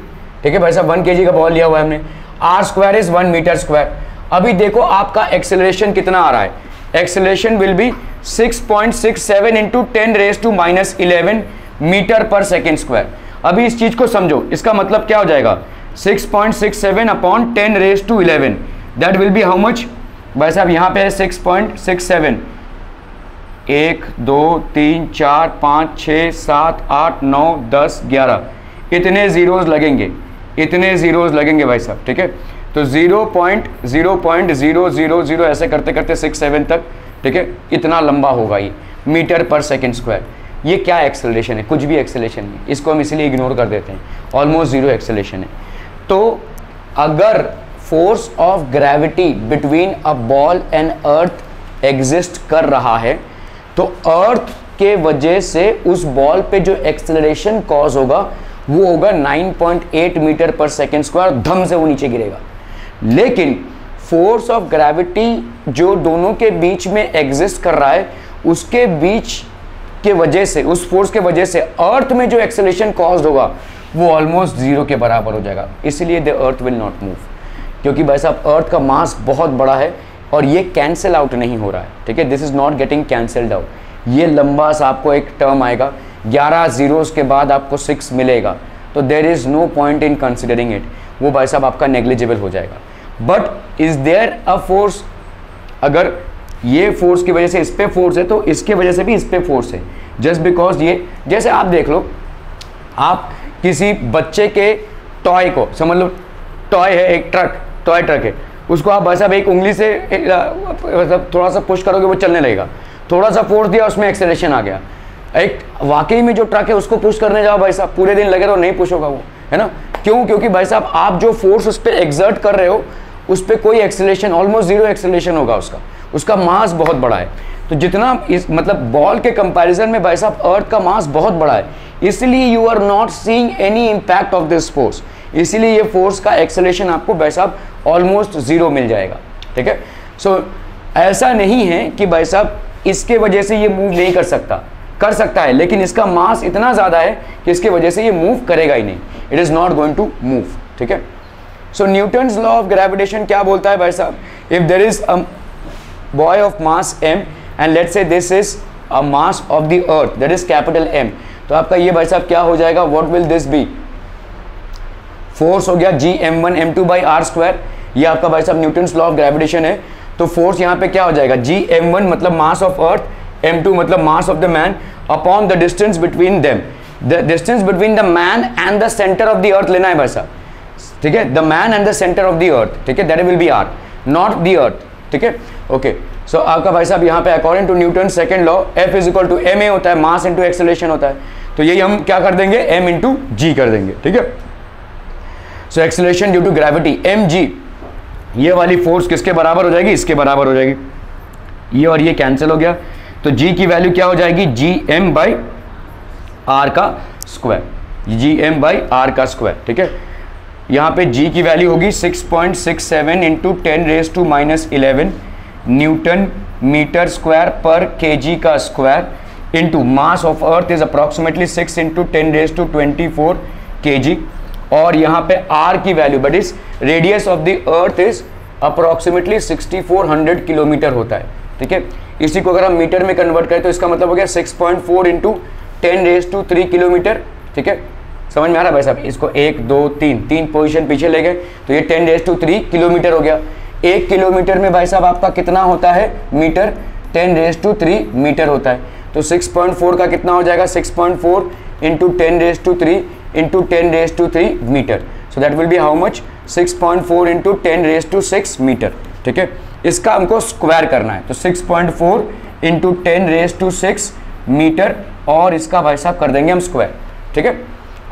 ठीक है भाई साहब 1 kg का बॉल लिया हुआ है हमने, r square is 1 metre square. अभी देखो आपका एक्सेलरेशन कितना आ रहा है, acceleration will be 6.67 into 10 raise to -11 metre पर सेकेंड स्क्वायर। अभी इस चीज को समझो, इसका मतलब क्या हो जाएगा 6.67 upon 10 raise to 11, that will be how much भाई साहब, यहाँ पे है 6.67, 1 2 3 4 5 6 7 8 9 10 11, इतने जीरोज लगेंगे, इतने जीरोज लगेंगे भाई साहब, ठीक है, तो 0.000 ऐसे करते करते 6-7 तक, ठीक है, इतना लंबा होगा ये मीटर पर सेकेंड स्क्वायर। ये क्या एक्सेलरेशन है, कुछ भी एक्सेलरेशन नहीं, इसको हम इसलिए इग्नोर कर देते हैं, ऑलमोस्ट जीरो एक्सेलरेशन है। तो अगर force of gravity between a ball and earth exist कर रहा है, तो अर्थ के वजह से उस बॉल पे जो एक्सेलरेशन कॉज होगा वो होगा 9.8 मीटर पर सेकेंड स्क्वायर, धम से वो नीचे गिरेगा। लेकिन फोर्स ऑफ ग्रेविटी जो दोनों के बीच में एग्जिस्ट कर रहा है, उसके बीच के वजह से, उस फोर्स के वजह से अर्थ में जो एक्सेलरेशन कॉज्ड होगा वो ऑलमोस्ट जीरो के बराबर हो जाएगा। इसलिए the earth will not move, क्योंकि भाई साहब अर्थ का मास बहुत बड़ा है और ये कैंसिल आउट नहीं हो रहा है, ठीक है, this is not getting cancelled out. ये लंबा सा आपको एक टर्म आएगा, 11 जीरोस के बाद आपको 6 मिलेगा, तो there is no point in considering it, वो भाई साहब आपका नेग्लिजिबल हो जाएगा। But is there a force, अगर ये फोर्स की वजह से इस पे फोर्स है तो इसके वजह से भी इस पे फोर्स है, जस्ट बिकॉज ये, जैसे आप देख लो, आप किसी बच्चे के टॉय को समझ लो, टॉय है एक ट्रक, टॉय ट्रक है, उसको आप भाई साहब एक उंगली से मतलब थोड़ा सा पुश करोगे वो चलने लगेगा, थोड़ा सा फोर्स दिया उसमें एक्सेलरेशन आ गया। एक वाकई में जो ट्रक है उसको पुश करने जाओ भाई साहब, पूरे दिन लगे तो नहीं पुश होगा वो, है ना, क्यों? क्योंकि भाई साहब आप जो फोर्स उस पर एग्जर्ट कर रहे हो उस पर कोई एक्सेलरेशन, ऑलमोस्ट जीरो एक्सेलरेशन होगा, उसका मास बहुत बड़ा है। तो जितना इस मतलब बॉल के कंपैरिजन में भाई साहब अर्थ का मास बहुत बड़ा है, इसलिए you are not seeing any impact of this force, इसीलिए ये फोर्स का एक्सेलरेशन आपको भाई साहब ऑलमोस्ट जीरो मिल जाएगा। ठीक है, सो ऐसा नहीं है कि भाई साहब इसके वजह से ये मूव नहीं कर सकता, कर सकता है, लेकिन इसका मास इतना ज़्यादा है कि इसके वजह से ये मूव करेगा ही नहीं, it is not going to move. ठीक है, so Newton's law of gravitation क्या बोलता है भाई साहब, if there is a boy of mass m and let's say this is a mass of the earth that is capital M, तो आपका ये भाई साहब क्या हो जाएगा, what will this be, force हो गया Gm1 m2 by r square, ये आपका भाई साहब न्यूटन्स लॉ ऑफ ग्रेविटेशन है। तो फोर्स यहाँ पे क्या हो जाएगा, Gm1 मतलब मास ऑफ अर्थ, m2 मतलब mass of the man, upon the distance between them, the distance between the man and the centre of the earth लेना है भाई साहब। ठीक है, the man and the centre of the earth, ठीक है, that will be r, not the earth. ठीक है, ओके, सो आपका भाई साहब यहाँ पे according to Newton second law F is equal to ma होता है, मास इंटू एक्सेलरेशन होता है, तो यही हम क्या कर देंगे, m इंटू जी कर देंगे। ठीक है, so acceleration due to gravity mg, ये वाली फोर्स किसके बराबर हो जाएगी, इसके बराबर हो जाएगी, ये और ये कैंसिल हो गया, तो g की वैल्यू क्या हो जाएगी, gm बाई r का स्क्वायर, gm बाई r का स्क्वायर। ठीक है, यहाँ पे g की वैल्यू होगी 6.67 इंटू 10⁻⁻11 न्यूटन मीटर स्क्वायर पर kg का square into mass of earth is approximately 6 into 10⁻24 kg, और यहाँ पे r की value but is radius of the earth is approximately 6400 kilometre होता है। ठीक है, इसी को अगर हम मीटर में कन्वर्ट करें तो इसका मतलब हो गया 6.4 इंटू 10⁻³ किलोमीटर। ठीक है, समझ में आ रहा है भाई साहब, इसको 1 2 3 तीन पोजीशन पीछे ले गए तो ये 10⁻³ किलोमीटर हो गया। 1 किलोमीटर में भाई साहब आपका कितना होता है मीटर, 10⁻³ मीटर होता है, तो 6.4 का कितना हो जाएगा, 6.4 into 10⁻³ into 10⁻³ metre, so that will be how much, 6.4 into 10⁻6 metre. ठीक है, इसका हमको स्क्वायर करना है, तो 6.4 इंटू 10⁻6 मीटर, और इसका भाई साहब कर देंगे हम स्क्वायर। ठीक है,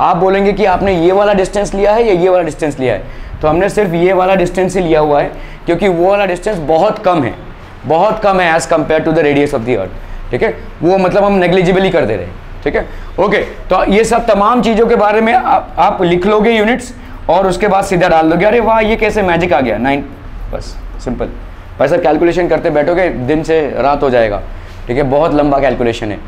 आप बोलेंगे कि आपने ये वाला डिस्टेंस लिया है या ये वाला डिस्टेंस लिया है, तो हमने सिर्फ ये वाला डिस्टेंस ही लिया हुआ है क्योंकि वो वाला डिस्टेंस बहुत कम है, बहुत कम है as compare to the radius of the earth. ठीक है, वो मतलब हम नेग्लिजिबली कर दे रहे हैं। ठीक है, ओके, तो ये सब तमाम चीज़ों के बारे में आप लिख लोगे यूनिट्स, और उसके बाद सीधा डाल दोगे, अरे वाह ये कैसे मैजिक आ गया 9, बस सिंपल। भाई साहब कैलकुलेशन करते बैठोगे दिन से रात हो जाएगा। ठीक है, बहुत लंबा कैलकुलेशन है।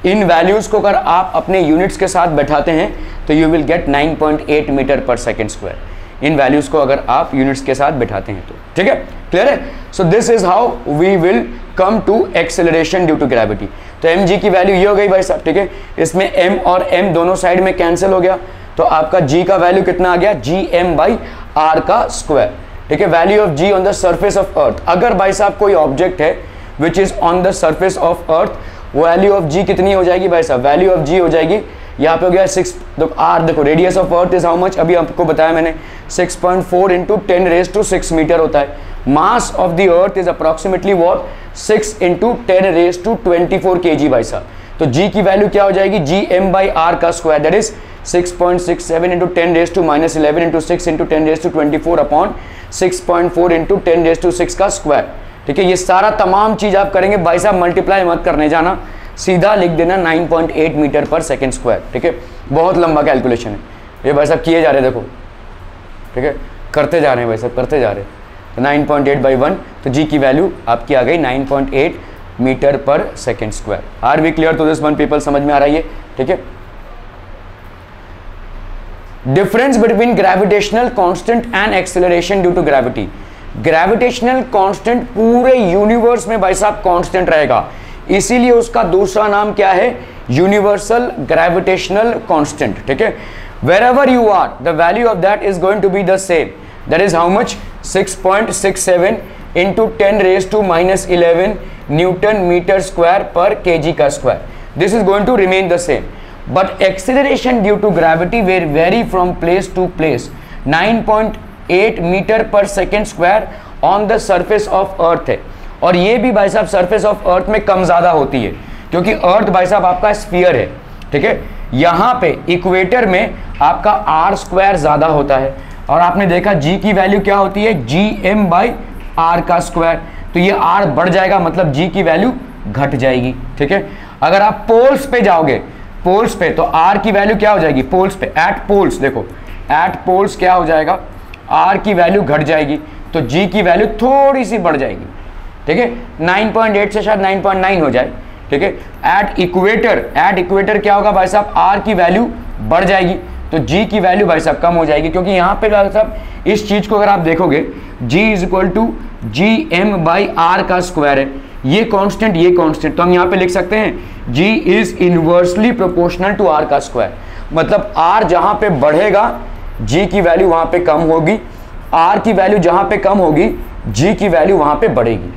इन वैल्यूज़ को अगर आप अपने यूनिट्स के साथ बैठाते हैं तो यू विल गेट 9.8 मीटर पर सेकेंड स्क्वायर, इन वैल्यूज़ को अगर आप यूनिट्स के साथ बैठाते हैं तो। ठीक है, क्लियर है, so this is how we will come to acceleration due to gravity. तो mg की वैल्यू ये हो गई भाई साहब। ठीक है, इसमें m और m दोनों साइड में कैंसिल हो गया, तो आपका g का वैल्यू कितना आ गया, gm बाई r का स्क्वायर। ठीक है, value of g on the surface of earth, अगर भाई साहब कोई ऑब्जेक्ट है which is on the surface of earth, value of g कितनी हो जाएगी भाई साहब, वैल्यू ऑफ g हो जाएगी यहाँ पे हो गया 6, r देखो radius of earth is how much, अभी आपको बताया मैंने 6.4 इंटू 10⁻6 मीटर होता है। मास of the earth is approximately what, 6 into 10⁻24 kg भाई साहब। तो g की वैल्यू क्या हो जाएगी, gm बाई r का square, that is 6.67 into 10⁻11 into 6 into 10⁻24 upon 6.4 into 10⁻6 का स्क्वायर। ठीक है, ये सारा तमाम चीज आप करेंगे भाई साहब, मल्टीप्लाई मत करने जाना, सीधा लिख देना 9.8 मीटर पर सेकेंड स्क्वायर। ठीक है, बहुत लंबा कैलकुलेशन है ये भाई साहब, किए जा रहे देखो। ठीक है, करते जा रहे हैं भाई साहब, करते जा रहे हैं। तो 9.8 बाई 1, तो जी की वैल्यू आपकी आ गई 9.8 मीटर पर second square. Are we clear to this one people, समझ में आ रही है। ठीक है, difference between gravitational constant and acceleration due to gravity. Gravitational constant पूरे यूनिवर्स में भाई साहब कांस्टेंट रहेगा, इसीलिए उसका दूसरा नाम क्या है, यूनिवर्सल ग्रेविटेशनल कांस्टेंट। ठीक है, wherever you are the value of that is going to be the same, that is how much, 6.67 into 10⁻⁻11 Newton metre square per KG का square. This is going to remain the same, but acceleration due to gravity will vary from place to place. 9.8 metre पर second square on the surface of earth है. और ये भी भाई साहब सरफेस ऑफ अर्थ में कम ज़्यादा होती है, क्योंकि अर्थ भाई साहब आपका स्फीयर है. ठीक है, यहाँ पे इक्वेटर में आपका आर स्क्वायर ज़्यादा होता है. और आपने देखा जी की वैल्यू क्या होती है, GM/r का स्क्वायर. तो ये आर बढ़ जाएगा, मतलब जी की वैल्यू घट जाएगी. ठीक है, अगर आप पोल्स पे जाओगे, पोल्स पे, तो आर की वैल्यू क्या हो जाएगी पोल्स पे, एट पोल्स. देखो एट पोल्स क्या हो जाएगा, आर की वैल्यू घट जाएगी, तो जी की वैल्यू थोड़ी सी बढ़ जाएगी. ठीक है, 9.8 से शायद 9.9 हो जाए. ठीक है, एट इक्वेटर क्या होगा भाई साहब, आर की वैल्यू बढ़ जाएगी, तो जी की वैल्यू भाई साहब कम हो जाएगी. क्योंकि यहाँ पे भाई साहब इस चीज को अगर आप देखोगे, G = GM/r का स्क्वायर है. ये कांस्टेंट, तो हम यहाँ पे लिख सकते हैं G is inversely proportional to r का स्क्वायर. मतलब r जहां पे बढ़ेगा G की वैल्यू वहां पे कम होगी, r की वैल्यू जहां पे कम होगी G की वैल्यू वहां पे बढ़ेगी.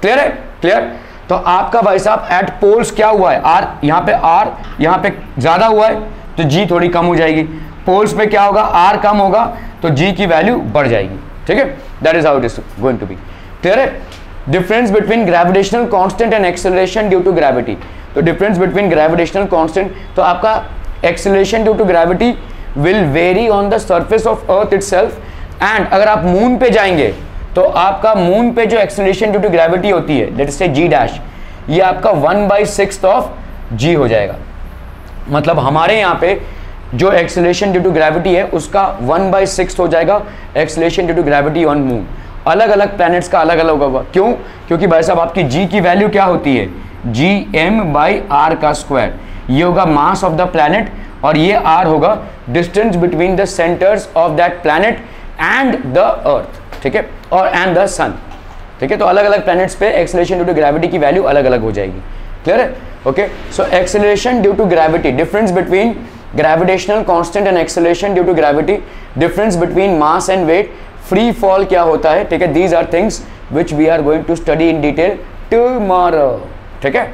क्लियर है, क्लियर. तो आपका भाई साहब एट पोल्स क्या हुआ है, r यहाँ पे ज्यादा हुआ है, तो G थोड़ी कम हो जाएगी. पोल्स पे क्या होगा, r कम होगा, तो G की वैल्यू बढ़ जाएगी. ठीक है, that is how it is going to be. Clear है. Difference between gravitational constant and acceleration due to gravity. तो डिफरेंस बिटवीन ग्रेविटेशनल कांस्टेंट, तो आपका acceleration due to gravity will vary on the surface of earth itself. And अगर आप मून पे जाएंगे, तो आपका मून पे जो एक्सेलरेशन ड्यू टू ग्रेविटी होती है, लेट्स से G', ये आपका 1/6 ऑफ G हो जाएगा. मतलब हमारे यहाँ पे जो एक्सेलरेशन ड्यू टू ग्रेविटी है उसका 1/6 हो जाएगा acceleration due to gravity on moon. अलग अलग प्लैनेट्स का अलग अलग होगा. क्यों? क्योंकि भाई साहब आपकी G की वैल्यू क्या होती है, GM/r का स्क्वायर. ये होगा मास ऑफ द प्लैनेट, और ये r होगा distance between the centres of that planet and the earth. ठीक है, और एंड द सन. ठीक है, तो अलग अलग प्लैनेट्स पे एक्सेलरेशन ड्यू टू ग्रेविटी की वैल्यू अलग अलग हो जाएगी. क्लियर है. Okay, so acceleration due to gravity, difference between gravitational constant and acceleration due to gravity, difference between mass and weight, free fall क्या होता है. ठीक है, these are things which we are going to study in detail tomorrow. ठीक है.